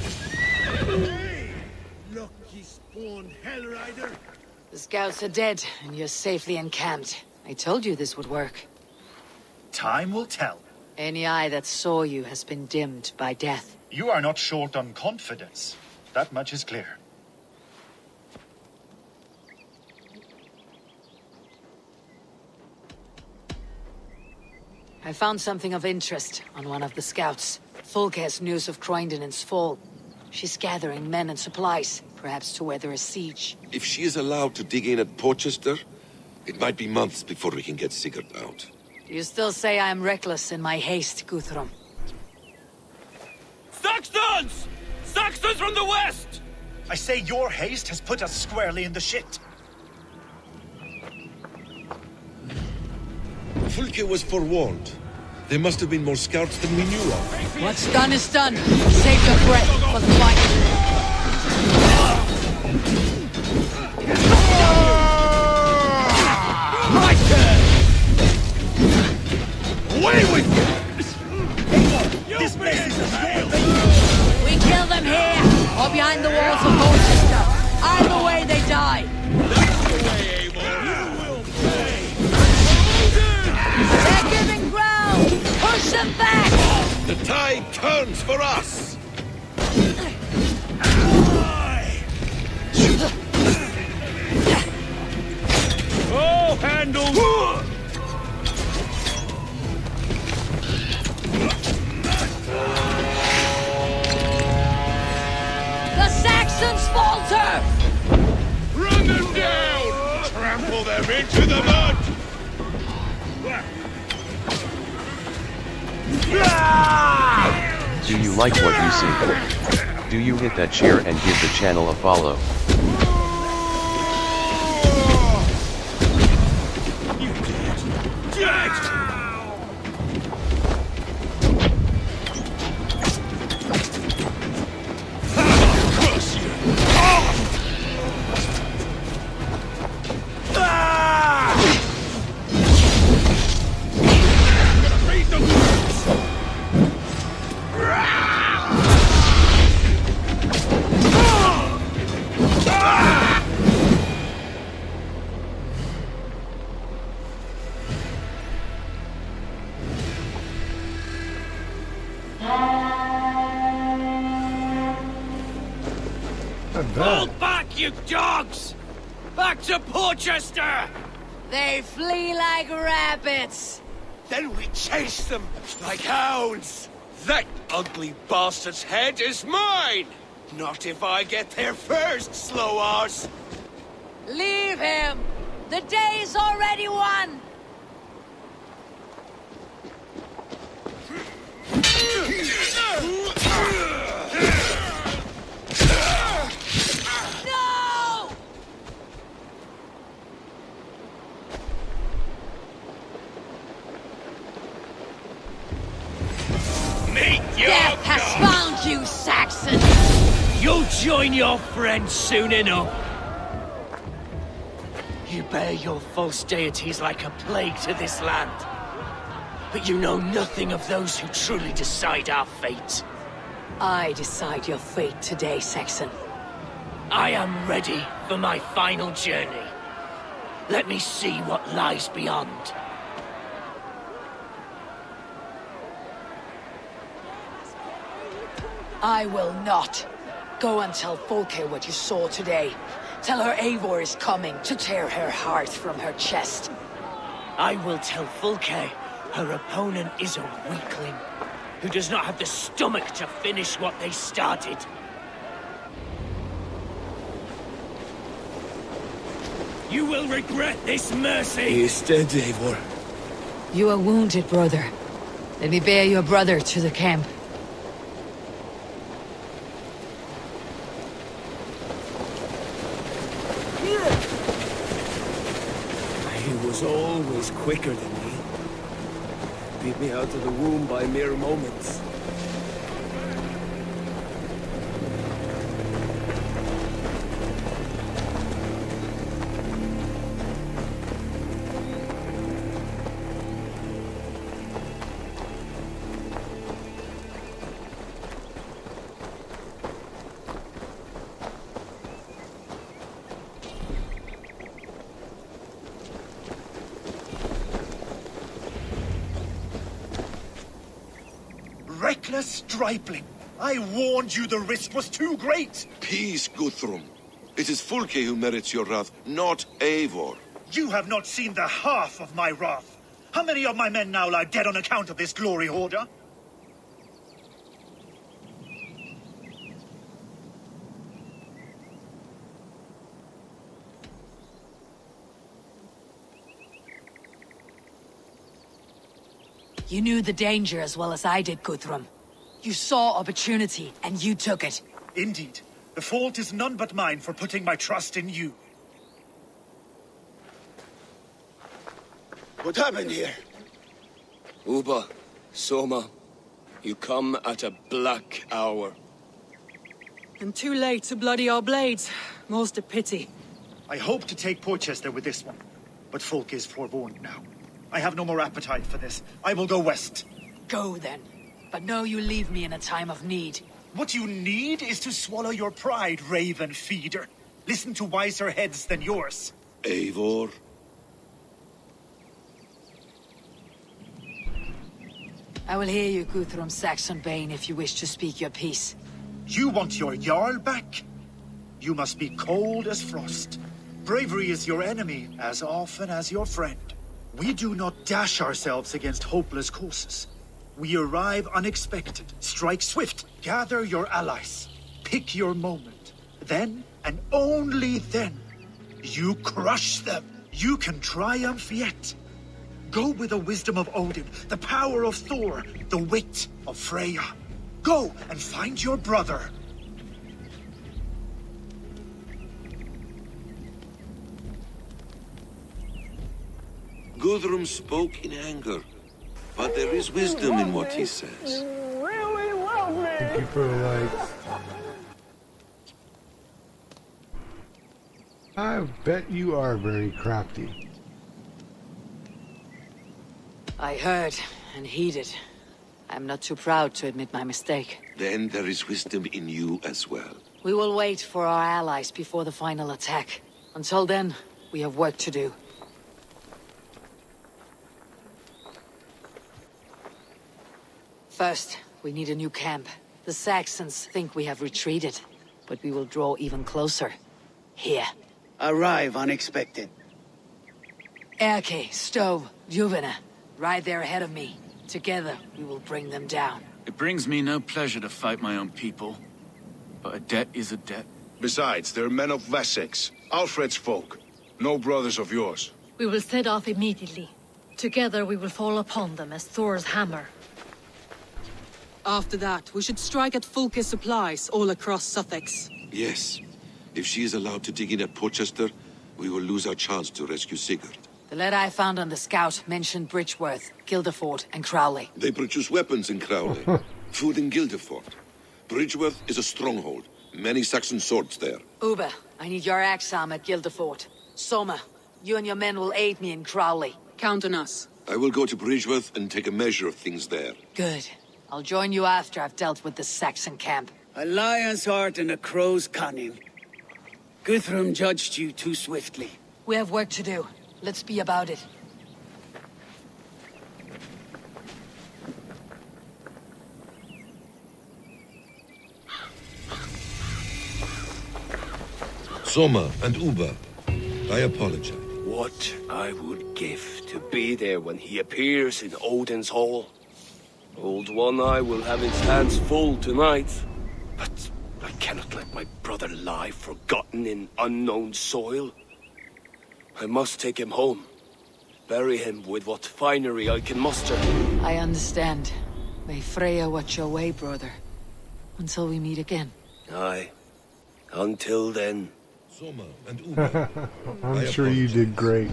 Speaker 17: Lucky spawn, Hellrider.
Speaker 2: The scouts are dead, and you're safely encamped. I told you this would work.
Speaker 14: Time will tell.
Speaker 2: Any eye that saw you has been dimmed by death.
Speaker 14: You are not short on confidence. That much is clear.
Speaker 2: I found something of interest on one of the scouts. Folke has news of Croydon's fall. She's gathering men and supplies, perhaps to weather a siege.
Speaker 16: If she is allowed to dig in at Porchester, it might be months before we can get Sigurd out.
Speaker 2: You still say I am reckless in my haste, Guthrum.
Speaker 17: Saxons! Saxons from the west!
Speaker 14: I say your haste has put us squarely in the shit.
Speaker 16: Fulke was forewarned. There must have been more scouts than we knew of.
Speaker 2: What's done is done. Save your breath for the fight.
Speaker 17: My turn! Away with you! This place is a fail!
Speaker 2: We kill them here, or behind the walls of Colchester. Either way, they die.
Speaker 17: That's the way, Eivor! You will pay!
Speaker 2: They're giving ground! Push them back!
Speaker 16: The tide turns for us!
Speaker 17: Oh, handle!
Speaker 2: The Saxons falter!
Speaker 17: Run them down! Trample them into the mud!
Speaker 12: Do you like what you see? Do you hit that share and give the channel a follow?
Speaker 1: Hold back, you dogs! Back to Porchester!
Speaker 2: They flee like rabbits.
Speaker 1: Then we chase them like hounds. That ugly bastard's head is mine! Not if I get there first, slow arse!
Speaker 2: Leave him. The day's already won. No!
Speaker 1: Meet your
Speaker 2: Death has found you, Saxon.
Speaker 1: You'll join your friends soon enough. You bear your false deities like a plague to this land. But you know nothing of those who truly decide our fate.
Speaker 2: I decide your fate today, Saxon.
Speaker 1: I am ready for my final journey. Let me see what lies beyond.
Speaker 2: I will not. Go and tell Folke what you saw today. Tell her Eivor is coming to tear her heart from her chest.
Speaker 1: I will tell Folke her opponent is a weakling who does not have the stomach to finish what they started. You will regret this mercy!
Speaker 18: He is dead, Eivor.
Speaker 2: You are wounded, brother. Let me bear your brother to the camp.
Speaker 18: He was always quicker than me. Beat me out of the womb by mere moments.
Speaker 14: Reckless stripling! I warned you the risk was too great!
Speaker 16: Peace, Guthrum. It is Fulke who merits your wrath, not Eivor.
Speaker 14: You have not seen the half of my wrath. How many of my men now lie dead on account of this glory hoarder?
Speaker 2: You knew the danger as well as I did, Guthrum. You saw opportunity, and you took it.
Speaker 14: Indeed. The fault is none but mine for putting my trust in you.
Speaker 18: What happened here?
Speaker 19: Uba, Soma, you come at a black hour.
Speaker 11: And too late to bloody our blades. Most a pity.
Speaker 14: I hope to take Porchester with this one, but Folk is forewarned now. I have no more appetite for this. I will go west.
Speaker 2: Go then. But know you leave me in a time of need.
Speaker 14: What you need is to swallow your pride, raven feeder. Listen to wiser heads than yours.
Speaker 16: Eivor?
Speaker 2: I will hear you, Guthrum Saxon Bane, if you wish to speak your piece.
Speaker 14: You want your Jarl back? You must be cold as frost. Bravery is your enemy as often as your friend. We do not dash ourselves against hopeless courses. We arrive unexpected, strike swift, gather your allies, pick your moment. Then, and only then, you crush them. You can triumph yet. Go with the wisdom of Odin, the power of Thor, the wit of Freya. Go and find your brother.
Speaker 16: Guthrum spoke in anger, but there is wisdom in what he says.
Speaker 3: Thank you for the likes. I bet you are very crafty.
Speaker 2: I heard and heeded. I'm not too proud to admit my mistake.
Speaker 16: Then there is wisdom in you as well.
Speaker 2: We will wait for our allies before the final attack. Until then, we have work to do. First, we need a new camp. The Saxons think we have retreated, but we will draw even closer. Here.
Speaker 20: Arrive unexpected.
Speaker 2: Erke, Stove, Juvena. Right there ahead of me. Together, we will bring them down.
Speaker 4: It brings me no pleasure to fight my own people. But a debt is a debt.
Speaker 13: Besides, they're men of Wessex, Alfred's folk. No brothers of yours.
Speaker 7: We will set off immediately. Together we will fall upon them as Thor's hammer.
Speaker 11: After that, we should strike at Fulke's supplies all across Sussex.
Speaker 16: Yes. If she is allowed to dig in at Portchester, we will lose our chance to rescue Sigurd.
Speaker 2: The letter I found on the scout mentioned Bridgeworth, Guildeford, and Crowley.
Speaker 16: They produce weapons in Crowley. Food in Guildeford. Bridgeworth is a stronghold. Many Saxon swords there.
Speaker 2: Uber, I need your axe arm at Guildeford. Soma, you and your men will aid me in Crowley.
Speaker 11: Count on us.
Speaker 16: I will go to Bridgeworth and take a measure of things there.
Speaker 2: Good. I'll join you after I've dealt with the Saxon camp.
Speaker 20: A lion's heart and a crow's cunning. Guthrum judged you too swiftly.
Speaker 2: We have work to do. Let's be about it.
Speaker 16: Soma and Uber, I apologize.
Speaker 19: What I would give to be there when he appears in Odin's hall. Old One Eye will have his hands full tonight. But I cannot let my brother lie forgotten in unknown soil. I must take him home. Bury him with what finery I can muster.
Speaker 2: I understand. May Freya watch your way, brother. Until we meet again.
Speaker 19: Aye. Until then.
Speaker 16: Soma and Uber.
Speaker 3: I'm sure you did great.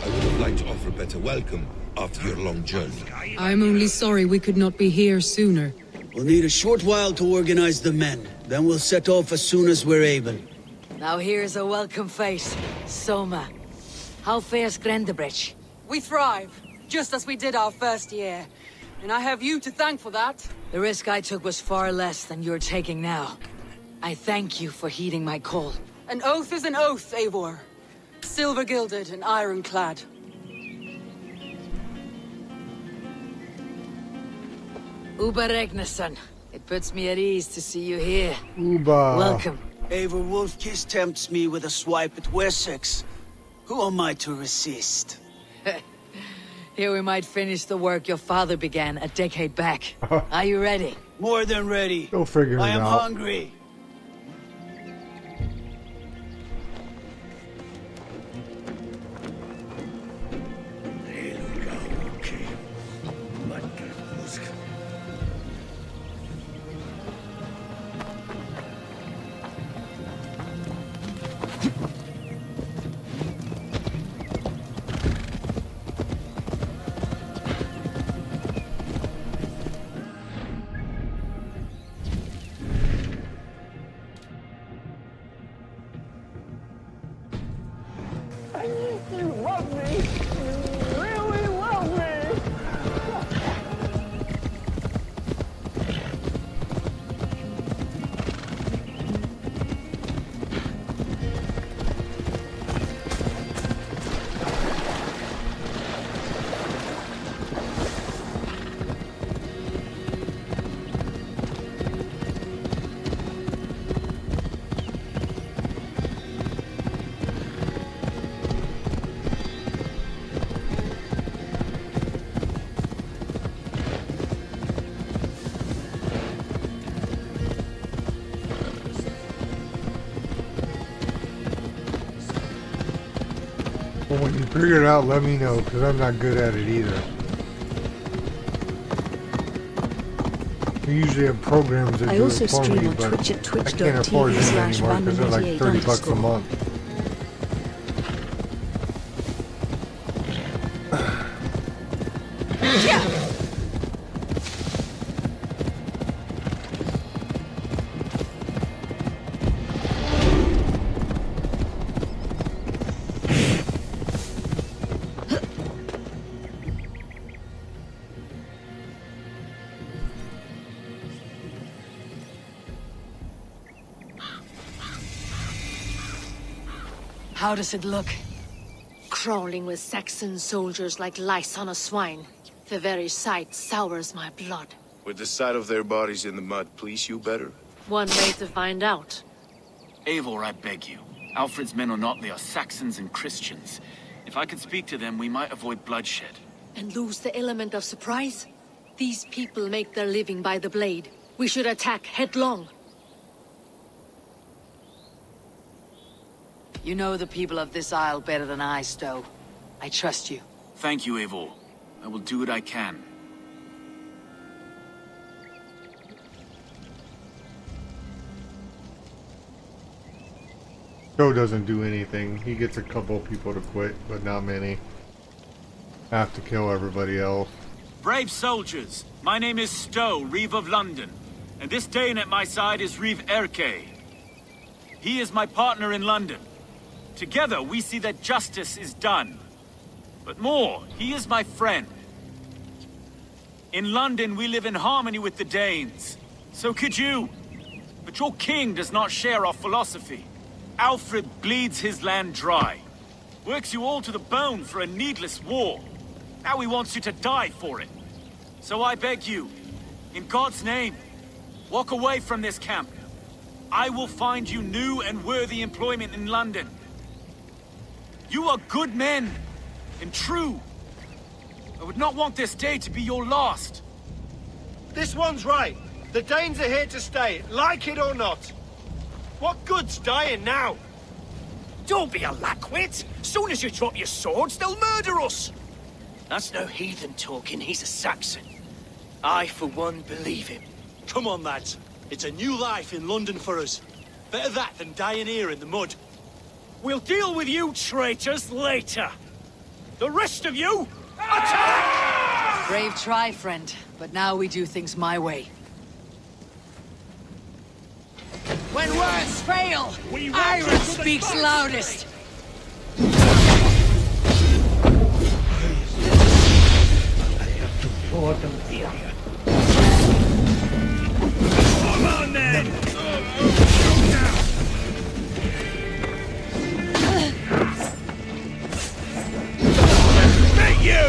Speaker 16: I would have liked to offer a better welcome after your long journey.
Speaker 11: I'm only sorry we could not be here sooner.
Speaker 20: We'll need a short while to organize the men. Then we'll set off as soon as we're able.
Speaker 2: Now here's a welcome face. Soma. How fares Grendebridge?
Speaker 11: We thrive, just as we did our first year. And I have you to thank for that.
Speaker 2: The risk I took was far less than you're taking now. I thank you for heeding my call.
Speaker 11: An oath is an oath, Eivor. Silver-gilded and ironclad.
Speaker 2: Uber Regnason. It puts me at ease to see you here.
Speaker 3: Uba.
Speaker 2: Welcome.
Speaker 20: Eivor Wolfkiss tempts me with a swipe at Wessex. Who am I to resist?
Speaker 2: Here we might finish the work your father began a decade back. Are you ready?
Speaker 20: More than ready.
Speaker 3: Go figure it out.
Speaker 20: I am hungry.
Speaker 17: You love me. You really love me.
Speaker 3: Well, when you figure it out, let me know, because I'm not good at it either. We usually have programs that
Speaker 21: I
Speaker 3: do
Speaker 21: also
Speaker 3: it for
Speaker 21: stream
Speaker 3: me,
Speaker 21: on
Speaker 3: but
Speaker 21: Twitch at
Speaker 3: I can't afford them anymore because they're like 30 bucks a
Speaker 21: twitch.tv/Vallhalla_.
Speaker 3: month.
Speaker 2: How does it look?
Speaker 7: Crawling with Saxon soldiers like lice on a swine. The very sight sours my blood.
Speaker 13: With the sight of their bodies in the mud, please you better?
Speaker 7: One way to find out.
Speaker 22: Eivor, I beg you. Alfred's men are not, they are Saxons and Christians. If I could speak to them, we might avoid bloodshed.
Speaker 7: And lose the element of surprise? These people make their living by the blade. We should attack headlong.
Speaker 2: You know the people of this isle better than I, Stowe. I trust you.
Speaker 22: Thank you, Eivor. I will do what I can.
Speaker 3: Joe doesn't do anything. He gets a couple people to quit, but not many. Have to kill everybody else.
Speaker 22: Brave soldiers, my name is Stowe, Reeve of London, and this Dane at my side is Reeve Erke. He is my partner in London. Together, we see that justice is done. But more, he is my friend. In London, we live in harmony with the Danes. So could you. But your king does not share our philosophy. Alfred bleeds his land dry. Works you all to the bone for a needless war. Now he wants you to die for it. So I beg you, in God's name, walk away from this camp. I will find you new and worthy employment in London. You are good men, and true. I would not want this day to be your last.
Speaker 23: This one's right. The Danes are here to stay, like it or not. What good's dying now?
Speaker 24: Don't be a lackwit. Soon as you drop your swords, they'll murder us. That's no heathen talking, he's a Saxon. I, for one, believe him.
Speaker 25: Come on, lads. It's a new life in London for us. Better that than dying here in the mud.
Speaker 24: We'll deal with you traitors later. The rest of you, attack!
Speaker 2: Brave try, friend, but now we do things my way. When words fail, iron speaks loudest.
Speaker 24: Come on, then! Make you!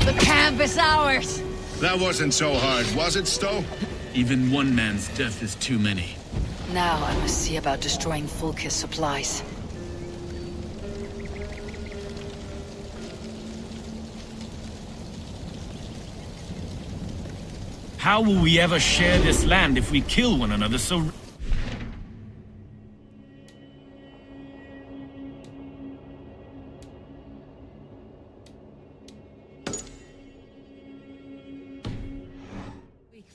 Speaker 2: The camp is ours.
Speaker 13: That wasn't so hard, was it, Stowe?
Speaker 22: Even one man's death is too many.
Speaker 2: Now I must see about destroying Fulke's supplies.
Speaker 22: How will we ever share this land if we kill one another so...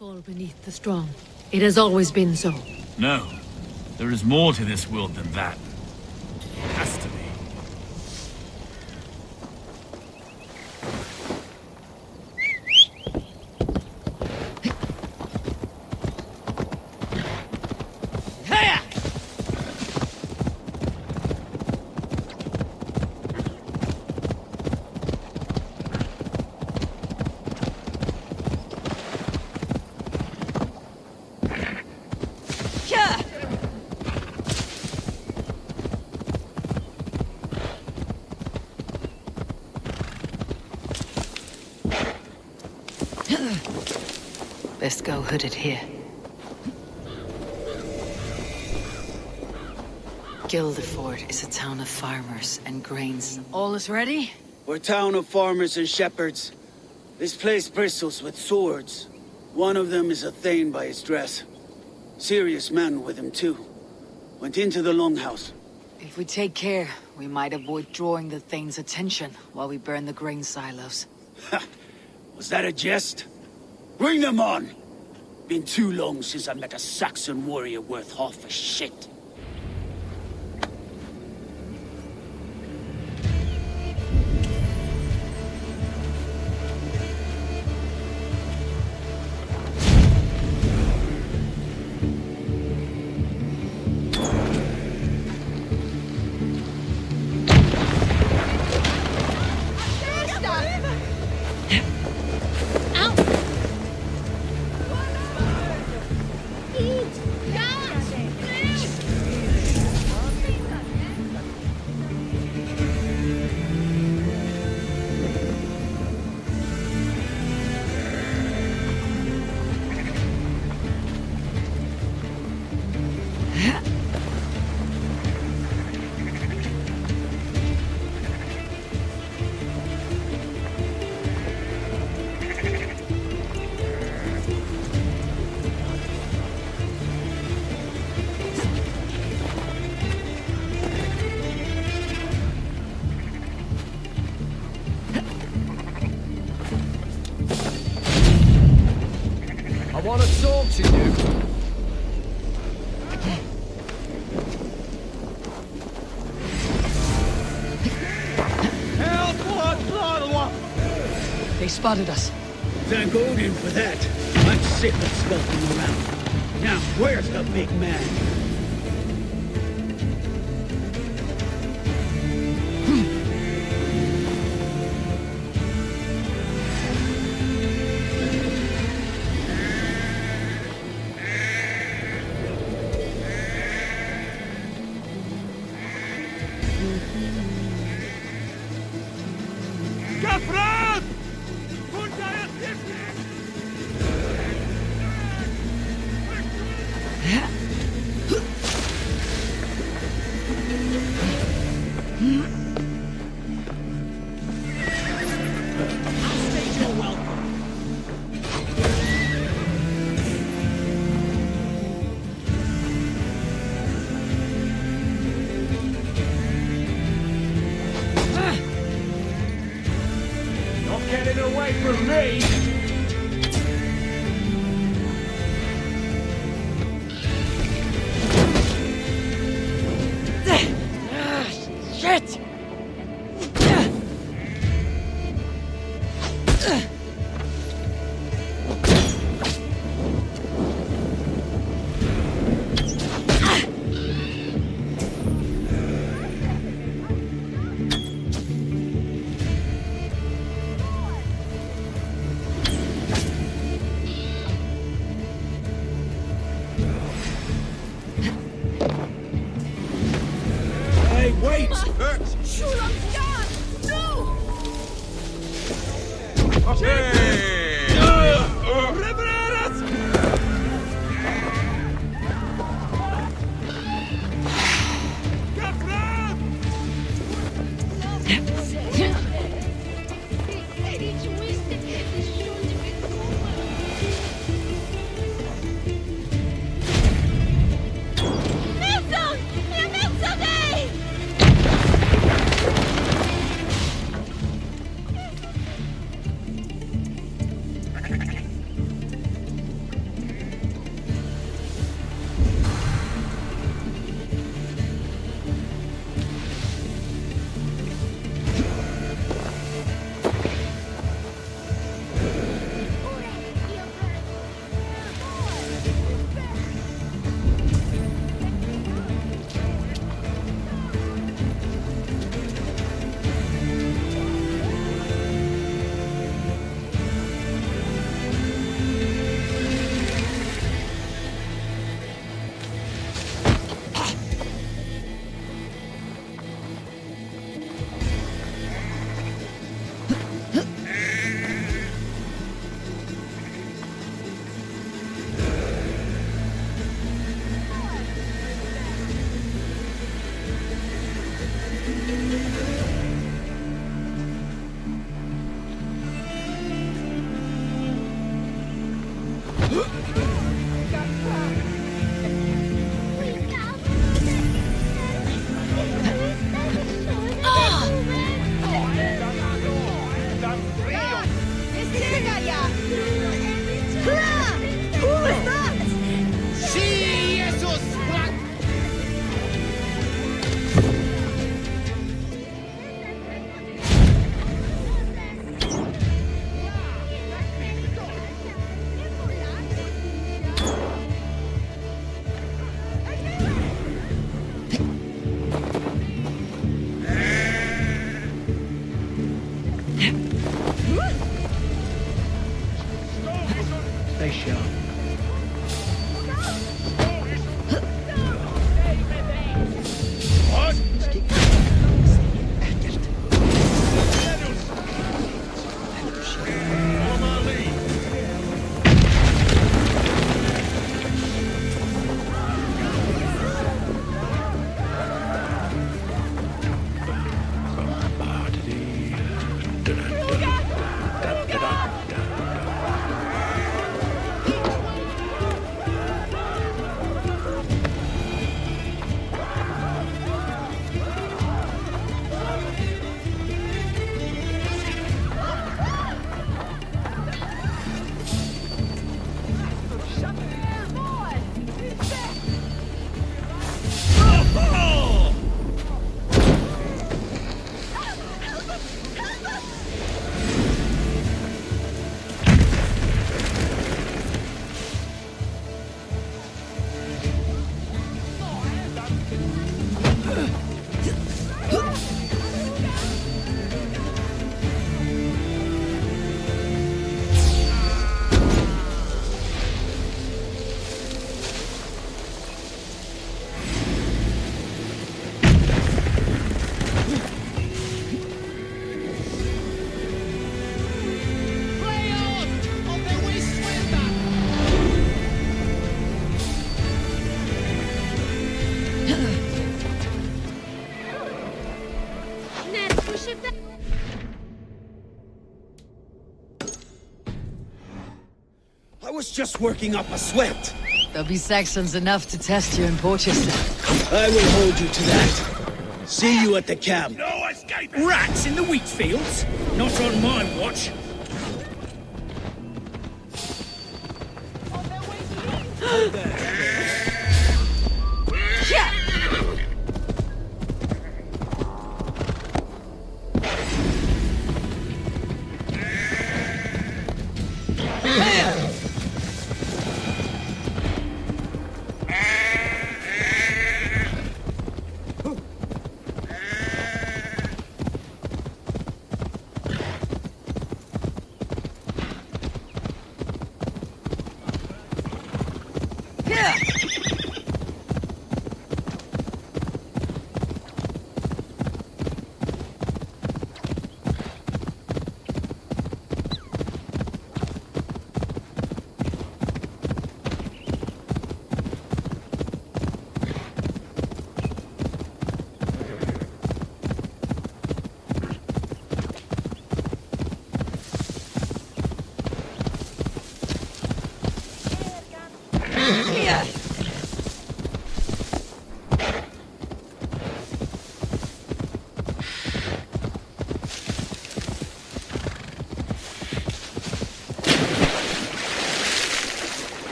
Speaker 7: fall beneath the strong. It has always been so.
Speaker 22: No. There is more to this world than that. Has to be.
Speaker 2: Best go hooded here. Guildeford is a town of farmers and grains. All is ready?
Speaker 20: We're a town of farmers and shepherds. This place bristles with swords. One of them is a thane by his dress. Serious man with him too. Went into the longhouse.
Speaker 2: If we take care, we might avoid drawing the Thane's attention while we burn the grain silos.
Speaker 20: Was that a jest? Bring them on! Been too long since I met a Saxon warrior worth half a shit.
Speaker 5: I want to talk to you.
Speaker 2: They spotted us.
Speaker 20: Thank Odin for that. I'm sick of skulking around. Now, where's the big man?
Speaker 18: Stay sharp.
Speaker 20: I was just working up a sweat.
Speaker 2: There'll be Saxons enough to test you in Porchester.
Speaker 20: I will hold you to that. See you at the camp.
Speaker 24: No escape! Rats in the wheat fields? Not on my watch.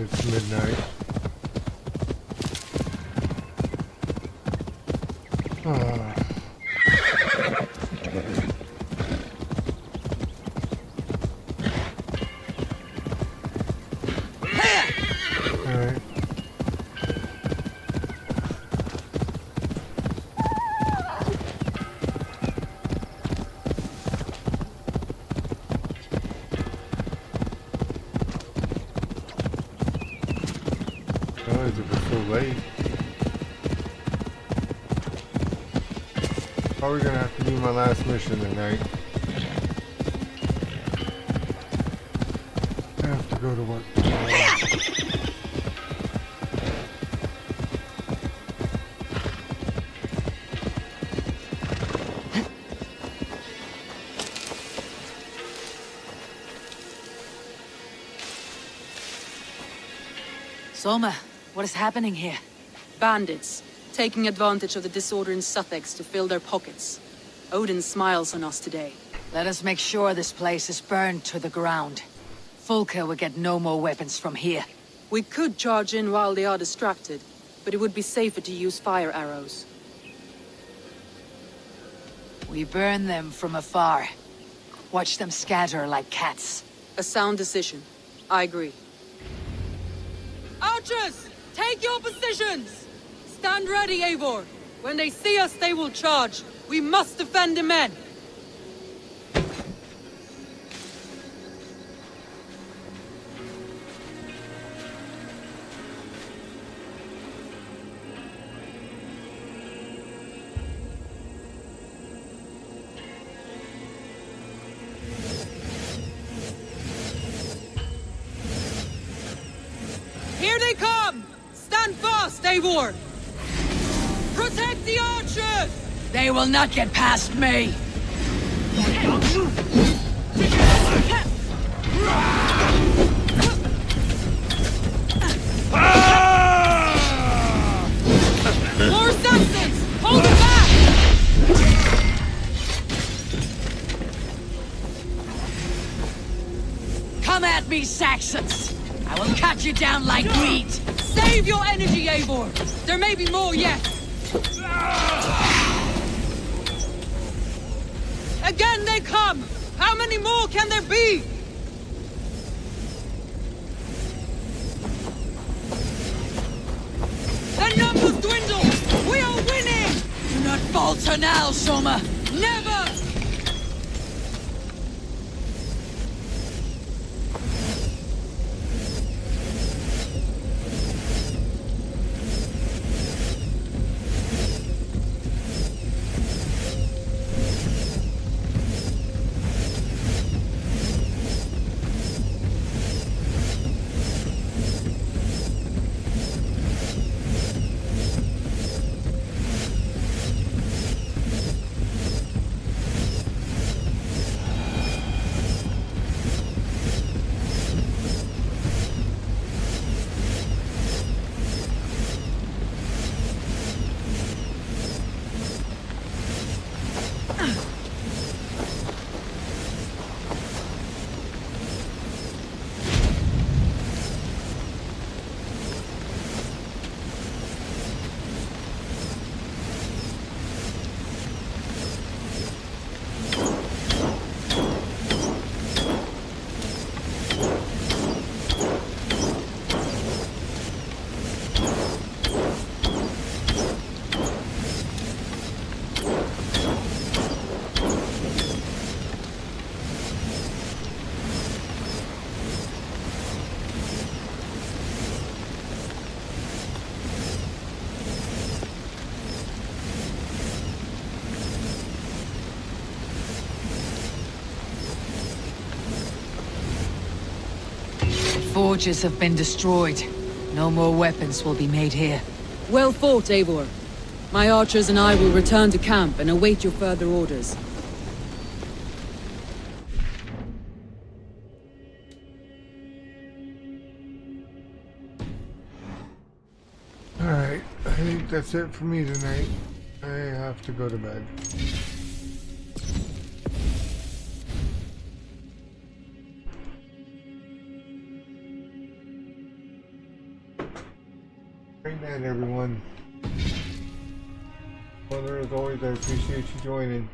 Speaker 3: It's midnight. Alright. Probably gonna have to do my last mission tonight. I have to go to work tomorrow.
Speaker 2: Soma, what is happening here?
Speaker 11: Bandits, taking advantage of the disorder in Sussex to fill their pockets. Odin smiles on us today.
Speaker 2: Let us make sure this place is burned to the ground. Fulka will get no more weapons from here.
Speaker 11: We could charge in while they are distracted, but it would be safer to use fire arrows.
Speaker 2: We burn them from afar. Watch them scatter like cats.
Speaker 11: A sound decision. I agree. Archers! Take your positions! Stand ready, Eivor! When they see us, they will charge. We must defend the men! Here they come! Stand fast, Eivor! Protect the archers!
Speaker 2: They will not get past me!
Speaker 11: More Saxons! Hold them back!
Speaker 2: Come at me, Saxons! I will cut you down like wheat!
Speaker 11: Save your energy, Eivor! There may be more yet! Again they come! How many more can there be? The numbers dwindle! We are winning!
Speaker 2: Do not falter now, Soma!
Speaker 11: Never!
Speaker 2: Forges have been destroyed. No more weapons will be made here.
Speaker 11: Well fought, Eivor. My archers and I will return to camp and await your further orders.
Speaker 3: Alright, I think that's it for me tonight. I have to go to bed. Great night, everyone. Well, as always, I appreciate you joining.